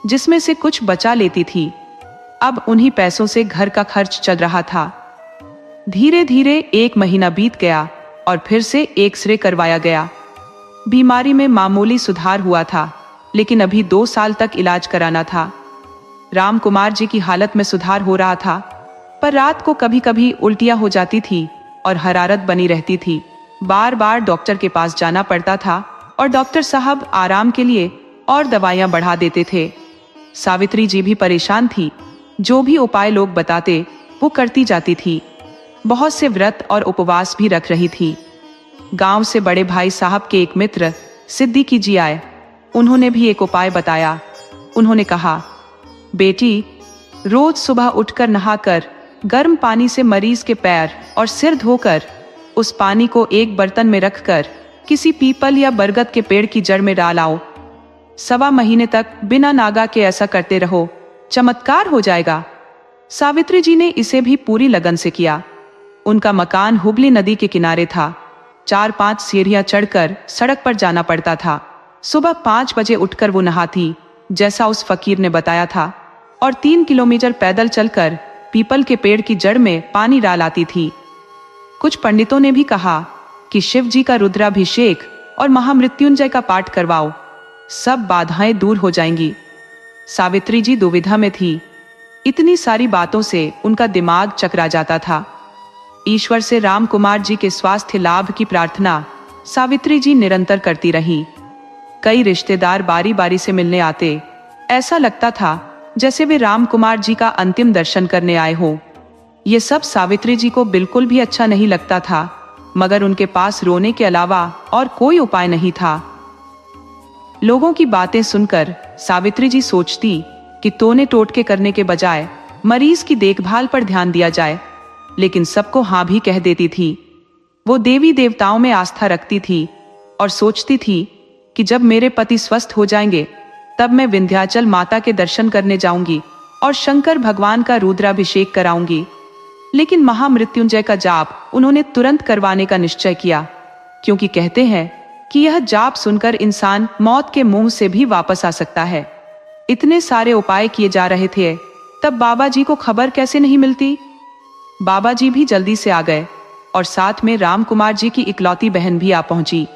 जिसमें से कुछ बचा लेती थी। अब उन्हीं पैसों से घर का खर्च चल रहा था। धीरे धीरे 1 महीना बीत गया और फिर से एक्सरे करवाया गया। बीमारी में मामूली सुधार हुआ था, लेकिन अभी 2 साल तक इलाज कराना था। रामकुमार जी की हालत में सुधार हो रहा था, पर रात को कभी कभी उल्टियां हो जाती थी और हरारत बनी रहती थी। बार बार डॉक्टर के पास जाना पड़ता था और डॉक्टर साहब आराम के लिए और दवाइयां बढ़ा देते थे। सावित्री जी भी परेशान थी। जो भी उपाय लोग बताते वो करती जाती थी। बहुत से व्रत और उपवास भी रख रही थी। गांव से बड़े भाई साहब के एक मित्र सिद्दीकी जी आए। उन्होंने भी एक उपाय बताया। उन्होंने कहा, बेटी, रोज सुबह उठकर नहाकर गर्म पानी से मरीज के पैर और सिर धोकर उस पानी को एक बर्तन में रखकर किसी पीपल या बरगद के पेड़ की जड़ में डाल आओ। 1.25 महीने तक बिना नागा के ऐसा करते रहो, चमत्कार हो जाएगा। सावित्री जी ने इसे भी पूरी लगन से किया। उनका मकान हुबली नदी के किनारे था। 4-5 सीढ़ियां चढ़कर सड़क पर जाना पड़ता था। सुबह 5 बजे उठकर वो नहाती, जैसा उस फकीर ने बताया था, और 3 किलोमीटर पैदल चलकर पीपल के पेड़ की जड़ में पानी डाल आती थी। कुछ पंडितों ने भी कहा कि शिव जी का रुद्राभिषेक और महामृत्युंजय का पाठ करवाओ, सब बाधाएं दूर हो जाएंगी। सावित्री जी दुविधा में थी। इतनी सारी बातों से उनका दिमाग चकरा जाता था। ईश्वर से रामकुमार जी के स्वास्थ्य लाभ की प्रार्थना सावित्री जी निरंतर करती रही। कई रिश्तेदार बारी बारी से मिलने आते। ऐसा लगता था जैसे वे रामकुमार जी का अंतिम दर्शन करने आए हो। ये सब सावित्री जी को बिल्कुल भी अच्छा नहीं लगता था, मगर उनके पास रोने के अलावा और कोई उपाय नहीं था। लोगों की बातें सुनकर सावित्री जी सोचती कि तोने टोटके करने के बजाय मरीज की देखभाल पर ध्यान दिया जाए, लेकिन सबको हाँ भी कह देती थी। वो देवी देवताओं में आस्था रखती थी और सोचती थी कि जब मेरे पति स्वस्थ हो जाएंगे तब मैं विंध्याचल माता के दर्शन करने जाऊंगी और शंकर भगवान का रुद्राभिषेक कराऊंगी। लेकिन महामृत्युंजय का जाप उन्होंने तुरंत करवाने का निश्चय किया, क्योंकि कहते हैं कि यह जाप सुनकर इंसान मौत के मुंह से भी वापस आ सकता है। इतने सारे उपाय किए जा रहे थे, तब बाबा जी को खबर कैसे नहीं मिलती? बाबा जी भी जल्दी से आ गए और साथ में रामकुमार जी की इकलौती बहन भी आ पहुंची।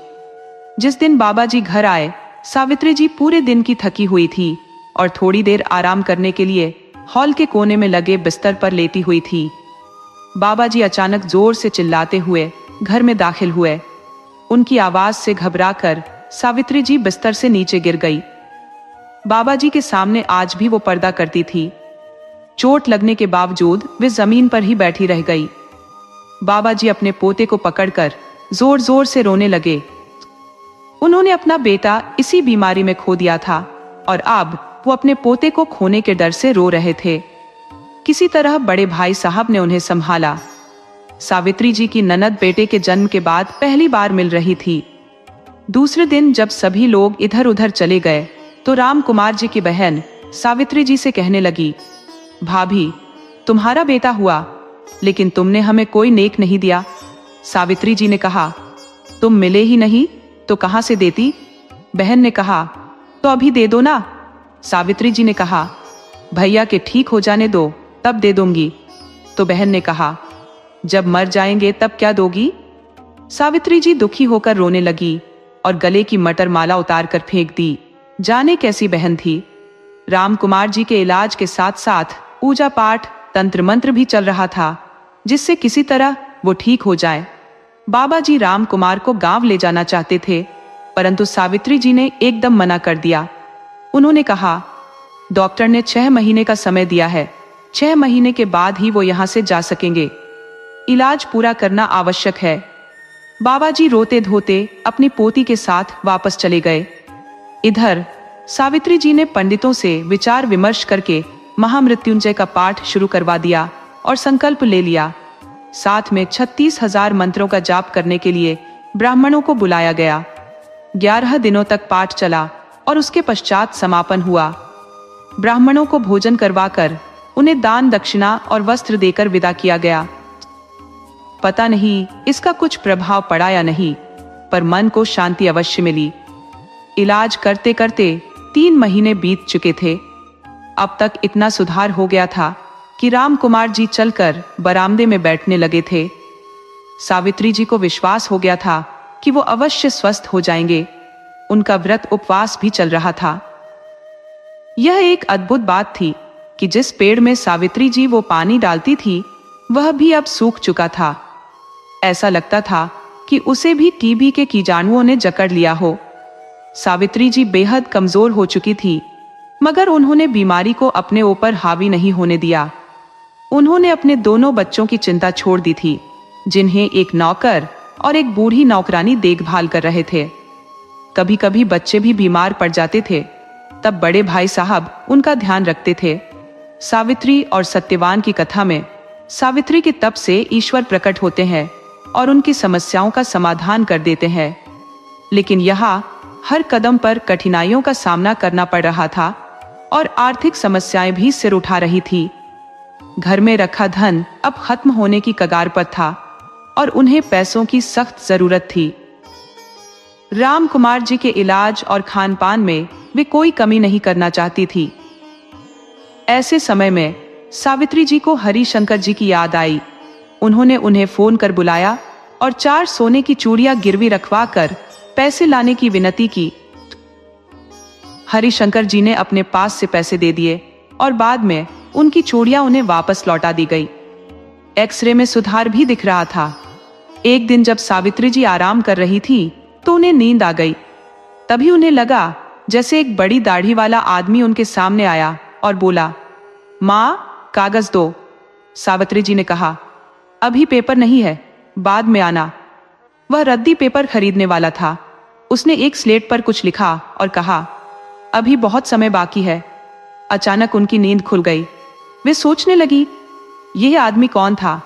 जिस दिन बाबा जी घर आए, सावित्री जी पूरे दिन की थकी हुई थी और थोड़ी देर आराम करने के लिए हॉल के कोने में लगे बिस्तर पर लेटी हुई थी। बाबा जी अचानक जोर से चिल्लाते हुए घर में दाखिल हुए। उनकी आवाज से घबराकर सावित्री जी बिस्तर से नीचे गिर गई। बाबा जी के सामने आज भी वो पर्दा करती थी। चोट लगने के बावजूद वे जमीन पर ही बैठी रह गई। बाबा जी अपने पोते को पकड़कर जोर जोर से रोने लगे। उन्होंने अपना बेटा इसी बीमारी में खो दिया था और अब वो अपने पोते को खोने के डर से रो रहे थे। किसी तरह बड़े भाई साहब ने उन्हें संभाला। सावित्री जी की ननद बेटे के जन्म के बाद पहली बार मिल रही थी। दूसरे दिन जब सभी लोग इधर उधर चले गए तो राम कुमार जी की बहन सावित्री जी से कहने लगी, भाभी, तुम्हारा बेटा हुआ, लेकिन तुमने हमें कोई नेक नहीं दिया। सावित्री जी ने कहा, तुम मिले ही नहीं तो कहां से देती? बहन ने कहा, तो अभी दे दो ना। सावित्री जी ने कहा, भैया के ठीक हो जाने दो, तब दे दूंगी। तो बहन ने कहा, जब मर जाएंगे तब क्या दोगी? सावित्री जी दुखी होकर रोने लगी और गले की मटर माला उतार कर फेंक दी। जाने कैसी बहन थी। राम कुमार जी के इलाज के साथ साथ पूजा पाठ, तंत्र मंत्र भी चल रहा था, जिससे किसी तरह वो ठीक हो जाए। बाबा जी राम कुमार को गांव ले जाना चाहते थे, परंतु सावित्री जी ने एकदम मना कर दिया। उन्होंने कहा, डॉक्टर ने 6 महीने का समय दिया है, 6 महीने के बाद ही वो यहां से जा सकेंगे। इलाज पूरा करना आवश्यक है। बाबा जी रोते धोते अपनी पोती के साथ वापस चले गए। इधर सावित्री जी ने पंडितों से विचार विमर्श करके महामृत्युंजय का पाठ शुरू करवा दिया और संकल्प ले लिया। साथ में 36,000 मंत्रों का जाप करने के लिए ब्राह्मणों को बुलाया गया। 11 दिनों तक पाठ चला और उसके पश्चात समापन हुआ। ब्राह्मणों को भोजन करवाकर उन्हें दान दक्षिणा और वस्त्र देकर विदा किया गया। पता नहीं इसका कुछ प्रभाव पड़ा या नहीं, पर मन को शांति अवश्य मिली। इलाज करते करते 3 महीने बीत चुके थे। अब तक इतना सुधार हो गया था कि राम कुमार जी चलकर बरामदे में बैठने लगे थे। सावित्री जी को विश्वास हो गया था कि वो अवश्य स्वस्थ हो जाएंगे। उनका व्रत उपवास भी चल रहा था। यह एक अद्भुत बात थी कि जिस पेड़ में सावित्री जी वो पानी डालती थी, वह भी अब सूख चुका था। ऐसा लगता था कि उसे भी टीबी के कीटाणुओं ने जकड़ लिया हो। सावित्री जी बेहद कमजोर हो चुकी थी, मगर उन्होंने बीमारी को अपने ऊपर हावी नहीं होने दिया। उन्होंने अपने दोनों बच्चों की चिंता छोड़ दी थी, जिन्हें एक नौकर और एक बूढ़ी नौकरानी देखभाल कर रहे थे। कभी कभी बच्चे भी बीमार पड़ जाते थे, तब बड़े भाई साहब उनका ध्यान रखते थे। सावित्री और सत्यवान की कथा में सावित्री के तप से ईश्वर प्रकट होते हैं और उनकी समस्याओं का समाधान कर देते हैं। लेकिन यहाँ हर कदम पर कठिनाइयों का सामना करना पड़ रहा था और आर्थिक समस्याएं भी सिर उठा रही थी। घर में रखा धन अब खत्म होने की कगार पर था और उन्हें पैसों की सख्त जरूरत थी। राम कुमार जी के इलाज और खान पान में वे कोई कमी नहीं करना चाहती थी। ऐसे समय में सावित्री जी को हरिशंकर जी की याद आई। उन्होंने उन्हें फोन कर बुलाया और 4 सोने की चूड़ियां गिरवी रखवा कर पैसे लाने की विनती की। हरिशंकर जी ने अपने पास से पैसे दे दिए और बाद में उनकी चूड़ियां उन्हें वापस लौटा दी गई। एक्सरे में सुधार भी दिख रहा था। एक दिन जब सावित्री जी आराम कर रही थी तो उन्हें नींद आ गई। तभी उन्हें लगा जैसे एक बड़ी दाढ़ी वाला आदमी उनके सामने आया और बोला, माँ, कागज दो। सावित्री जी ने कहा, अभी पेपर नहीं है, बाद में आना। वह रद्दी पेपर खरीदने वाला था। उसने एक स्लेट पर कुछ लिखा और कहा, अभी बहुत समय बाकी है। अचानक उनकी नींद खुल गई। वे सोचने लगी, यह आदमी कौन था?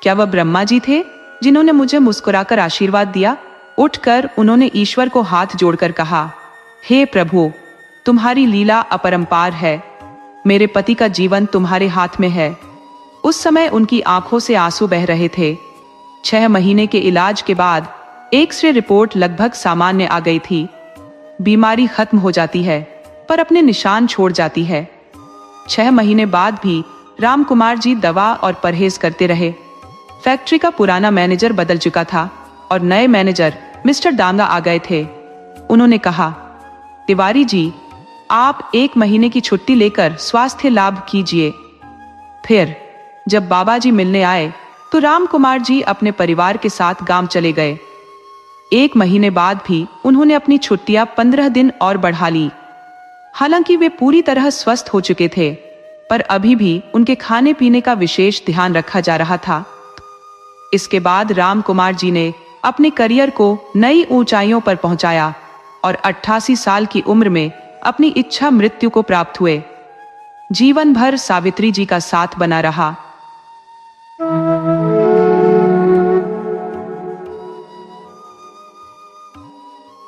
क्या वह ब्रह्मा जी थे जिन्होंने मुझे मुस्कुराकर आशीर्वाद दिया? उठकर उन्होंने ईश्वर को हाथ जोड़कर कहा, हे प्रभु, तुम्हारी लीला अपरंपार है। मेरे पति का जीवन तुम्हारे हाथ में है। उस समय उनकी आंखों से आंसू बह रहे थे। 6 महीने के इलाज के बाद एक्सरे रिपोर्ट लगभग सामान्य आ गई थी। बीमारी खत्म हो जाती है पर अपने निशान छोड़ जाती है। 6 महीने बाद भी राम कुमार जी दवा और परहेज करते रहे। फैक्ट्री का पुराना मैनेजर बदल चुका था और नए मैनेजर मिस्टर डांगा आ गए थे। उन्होंने कहा, तिवारी जी, आप 1 महीने की छुट्टी लेकर स्वास्थ्य लाभ कीजिए। फिर जब बाबा जी मिलने आए तो राम कुमार जी अपने परिवार के साथ गांव चले गए। 1 महीने बाद भी उन्होंने अपनी छुट्टियां 15 दिन और बढ़ा ली। हालांकि वे पूरी तरह स्वस्थ हो चुके थे, पर अभी भी उनके खाने पीने का विशेष ध्यान रखा जा रहा था। इसके बाद राम कुमार जी ने अपने करियर को नई ऊंचाइयों पर पहुंचाया और 88 साल की उम्र में अपनी इच्छा मृत्यु को प्राप्त हुए। जीवन भर सावित्री जी का साथ बना रहा।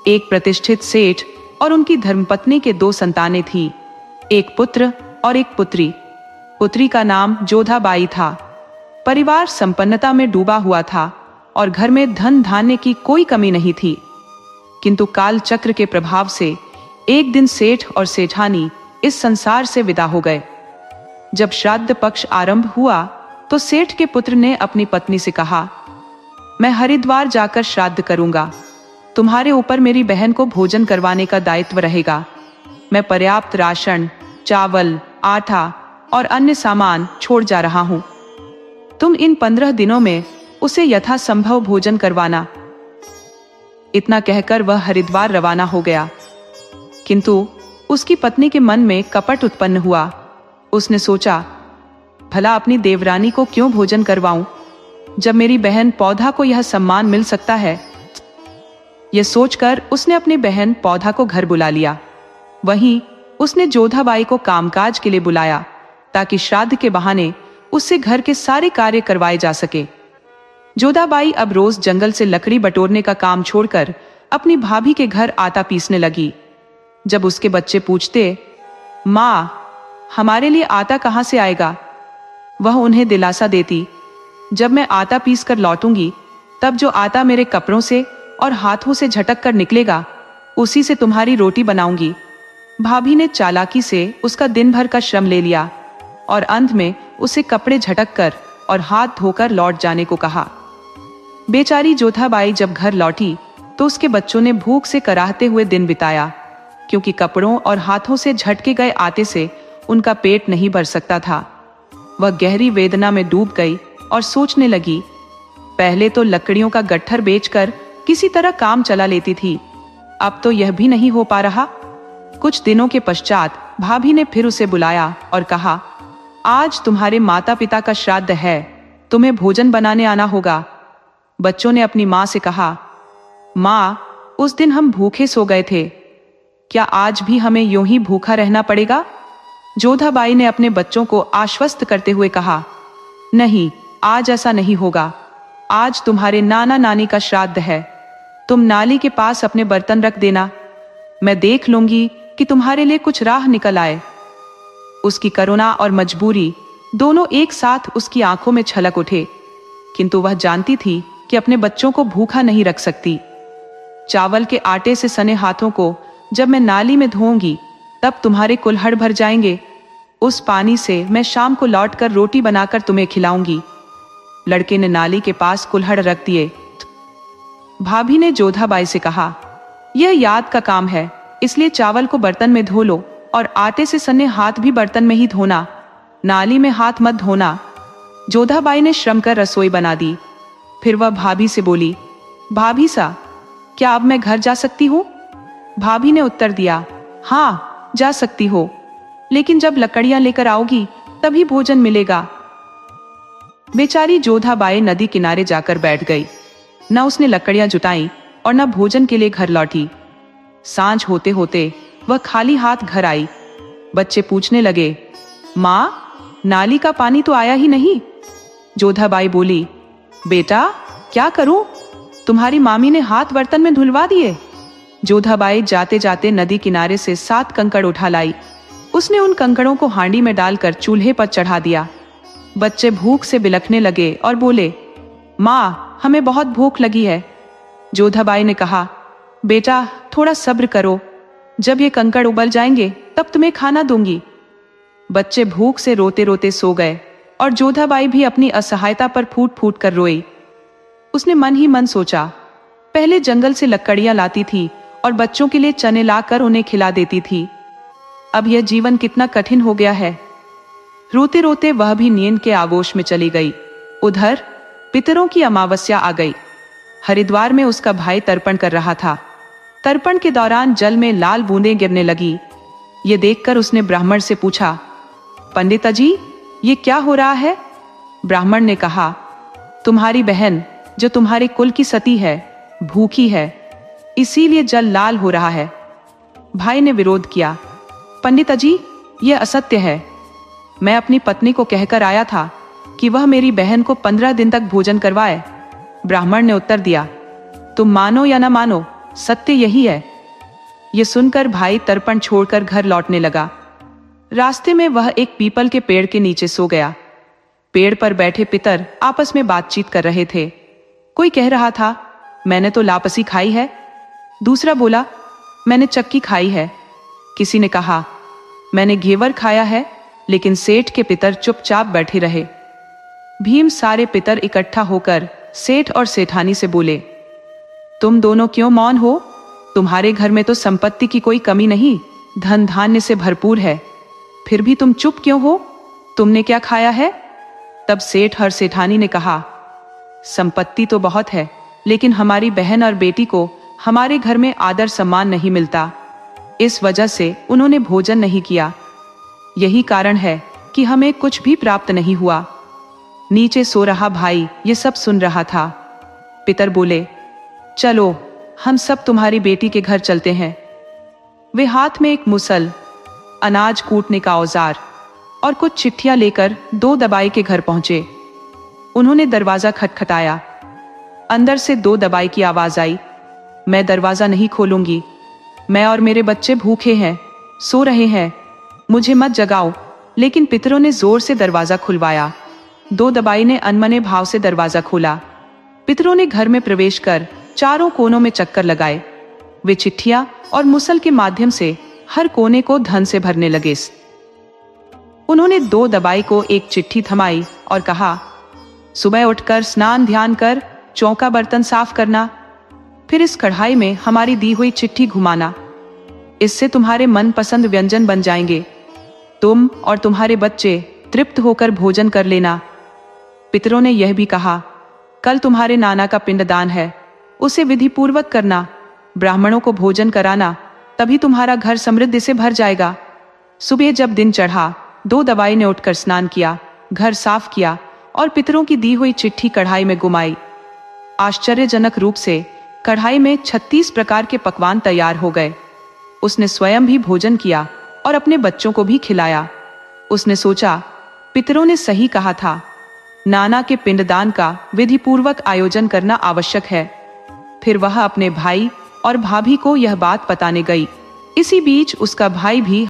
एक प्रतिष्ठित सेठ और उनकी धर्मपत्नी के 2 संतानें थी, एक पुत्र और एक पुत्री। पुत्री का नाम जोधाबाई था। परिवार संपन्नता में डूबा हुआ था और घर में धन धान्य की कोई कमी नहीं थी। किंतु काल चक्र के प्रभाव से एक दिन सेठ और सेठानी इस संसार से विदा हो गए। जब श्राद्ध पक्ष आरंभ हुआ तो सेठ के पुत्र ने अपनी पत्नी से कहा, मैं हरिद्वार जाकर श्राद्ध करूंगा, तुम्हारे ऊपर मेरी बहन को भोजन करवाने का दायित्व रहेगा। मैं पर्याप्त राशन, चावल, आटा और अन्य सामान छोड़ जा रहा हूं। तुम इन 15 दिनों में उसे यथासंभव भोजन करवाना। इतना कहकर वह हरिद्वार रवाना हो गया। किंतु उसकी पत्नी के मन में कपट उत्पन्न हुआ। उसने सोचा, भला अपनी देवरानी को क्यों भोजन करवाऊं, जब मेरी बहन पौधा को यह सम्मान मिल सकता है। यह सोचकर उसने अपनी बहन पौधा को घर बुला लिया। वहीं उसने जोधाबाई को कामकाज के लिए बुलाया ताकि श्राद्ध के बहाने उससे घर के सारे कार्य करवाए जा सके। जोधाबाई अब रोज जंगल से लकड़ी बटोरने का काम छोड़कर अपनी भाभी के घर आटा पीसने लगी। जब उसके बच्चे पूछते, माँ, हमारे लिए आटा कहाँ से आएगा, वह उन्हें दिलासा देती, जब मैं आटा पीस कर लौटूंगी तब जो आटा मेरे कपड़ों से और हाथों से झटक कर निकलेगा उसी से तुम्हारी रोटी बनाऊंगी। भाभी ने चालाकी से उसका दिन भर का श्रम ले लिया और अंत में उसे कपड़े झटक कर और हाथ धोकर लौट जाने को कहा। बेचारी जोधाबाई जब घर लौटी तो उसके बच्चों ने भूख से कराहते हुए दिन बिताया, क्योंकि कपड़ों और हाथों से झटके गए आटे से उनका पेट नहीं भर सकता था। वह गहरी वेदना में डूब गई और सोचने लगी, पहले तो लकड़ियों का गट्ठर बेचकर किसी तरह काम चला लेती थी, अब तो यह भी नहीं हो पा रहा। कुछ दिनों के पश्चात भाभी ने फिर उसे बुलाया और कहा, आज तुम्हारे माता पिता का श्राद्ध है, तुम्हें भोजन बनाने आना होगा। बच्चों ने अपनी माँ से कहा, माँ, उस दिन हम भूखे सो गए थे, क्या आज भी हमें यूं ही भूखा रहना पड़ेगा? जोधाबाई ने अपने बच्चों को आश्वस्त करते हुए कहा, नहीं, आज ऐसा नहीं होगा। आज तुम्हारे नाना नानी का श्राद्ध है, तुम नाली के पास अपने बर्तन रख देना, मैं देख लूंगी कि तुम्हारे लिए कुछ राह निकल आए। उसकी करुणा और मजबूरी दोनों एक साथ उसकी आंखों में छलक उठे, किंतु वह जानती थी कि अपने बच्चों को भूखा नहीं रख सकती। चावल के आटे से सने हाथों को जब मैं नाली में धोऊंगी तब तुम्हारे कुल्हड़ भर जाएंगे, उस पानी से मैं शाम को लौटकर रोटी बनाकर तुम्हें खिलाऊंगी। लड़के ने नाली के पास कुल्हड़ रख दिए। भाभी ने जोधाबाई से कहा, यह याद का काम है, इसलिए चावल को बर्तन में धो लो और आटे से सने हाथ भी बर्तन में ही धोना, नाली में हाथ मत धोना। जोधाबाई ने श्रम कर रसोई बना दी। फिर वह भाभी से बोली, भाभी सा, क्या अब मैं घर जा सकती हूँ? भाभी ने उत्तर दिया, हाँ, जा सकती हो, लेकिन जब लकड़ियां लेकर आओगी तभी भोजन मिलेगा। बेचारी जोधाबाई नदी किनारे जाकर बैठ गई। न उसने लकड़ियां जुटाई और न भोजन के लिए घर लौटी। सांझ होते होते वह खाली हाथ घर आई। बच्चे पूछने लगे, माँ, नाली का पानी तो आया ही नहीं। जोधाबाई बोली, बेटा, क्या करूं? तुम्हारी मामी ने हाथ बर्तन में धुलवा दिए। जोधाबाई जाते जाते नदी किनारे से 7 कंकड़ उठा लाई। उसने उन कंकड़ों को हांडी में डालकर चूल्हे पर चढ़ा दिया। बच्चे भूख से बिलखने लगे और बोले, माँ, हमें बहुत भूख लगी है। जोधाबाई ने कहा, बेटा, थोड़ा सब्र करो, जब ये कंकड़ उबल जाएंगे तब तुम्हें खाना दूंगी। बच्चे भूख से रोते रोते सो गए और जोधाबाई भी अपनी असहायता पर फूट फूट कर रोई। उसने मन ही मन सोचा, पहले जंगल से लकड़ियां लाती थी और बच्चों के लिए चने लाकर उन्हें खिला देती थी, अब यह जीवन कितना कठिन हो गया है। रोते रोते वह भी नींद के आगोश में चली गई। उधर पितरों की अमावस्या आ गई। हरिद्वार में उसका भाई तर्पण कर रहा था। तर्पण के दौरान जल में लाल बूंदें गिरने लगी। ये देखकर उसने ब्राह्मण से पूछा, पंडिता जी, ये क्या हो रहा है? ब्राह्मण ने कहा, तुम्हारी बहन जो तुम्हारे कुल की सती है भूखी है, इसीलिए जल लाल हो रहा है। भाई ने विरोध किया, पंडित जी यह असत्य है। मैं अपनी पत्नी को कहकर आया था कि वह मेरी बहन को 15 दिन तक भोजन करवाए। ब्राह्मण ने उत्तर दिया, तुम मानो या न मानो, सत्य यही है। ये सुनकर भाई तर्पण छोड़कर घर लौटने लगा। रास्ते में वह एक पीपल के पेड़ के नीचे सो गया। पेड़ पर बैठे पितर आपस में बातचीत कर रहे थे। कोई कह रहा था, मैंने तो लापसी खाई है। दूसरा बोला, मैंने चक्की खाई है। किसी ने कहा, मैंने घेवर खाया है। लेकिन सेठ के पितर चुपचाप बैठे रहे। भीम सारे पितर इकट्ठा होकर सेठ और सेठानी से बोले, तुम दोनों क्यों मौन हो? तुम्हारे घर में तो संपत्ति की कोई कमी नहीं, धन धान्य से भरपूर है, फिर भी तुम चुप क्यों हो? तुमने क्या खाया है? तब सेठ और सेठानी ने कहा, संपत्ति तो बहुत है, लेकिन हमारी बहन और बेटी को हमारे घर में आदर सम्मान नहीं मिलता। इस वजह से उन्होंने भोजन नहीं किया। यही कारण है कि हमें कुछ भी प्राप्त नहीं हुआ। नीचे सो रहा भाई ये सब सुन रहा था। पितर बोले, चलो हम सब तुम्हारी बेटी के घर चलते हैं। वे हाथ में एक मुसल, अनाज कूटने का औजार और कुछ चिट्ठियां लेकर 2 दबाई के घर पहुंचे। उन्होंने दरवाजा खटखटाया। अंदर से 2 दबाई की आवाज आई, मैं दरवाजा नहीं खोलूंगी। मैं और मेरे बच्चे भूखे हैं, सो रहे हैं, मुझे मत जगाओ। लेकिन पितरों ने जोर से दरवाजा खुलवाया। 2 दबाई ने अनमने भाव से दरवाजा खोला। पितरों ने घर में प्रवेश कर चारों कोनों में चक्कर लगाए। वे चिट्ठियां और मुसल के माध्यम से हर कोने को धन से भरने लगे। उन्होंने 2 दबाई को एक चिट्ठी थमाई और कहा, सुबह उठकर स्नान ध्यान कर चौका बर्तन साफ करना, फिर इस कढ़ाई में हमारी दी हुई चिट्ठी घुमाना। इससे तुम्हारे मनपसंद व्यंजन बन जाएंगे। तुम और तुम्हारे बच्चे तृप्त होकर भोजन कर लेना। पितरों ने यह भी कहा, कल तुम्हारे नाना का पिंडदान है, उसे विधि पूर्वक करना, ब्राह्मणों को भोजन कराना, तभी तुम्हारा घर समृद्धि से भर जाएगा। सुबह जब दिन चढ़ा, 2 दबाई ने उठकर स्नान किया, घर साफ किया और पितरों की दी हुई चिट्ठी कढ़ाई में घुमाई। आश्चर्यजनक रूप से कढ़ाई में 36 प्रकार के पकवान तैयार हो गए। उसने स्वयं भी भोजन किया और अपने बच्चों को भी खिलाया। उसने सोचा, पितरों ने सही कहा था, नाना के पिंडदान का विधि पूर्वक आयोजन करना आवश्यक है। फिर वह अपने भाई और भाभी को यह बात बताने गई। इसी बीच उसका भाई भी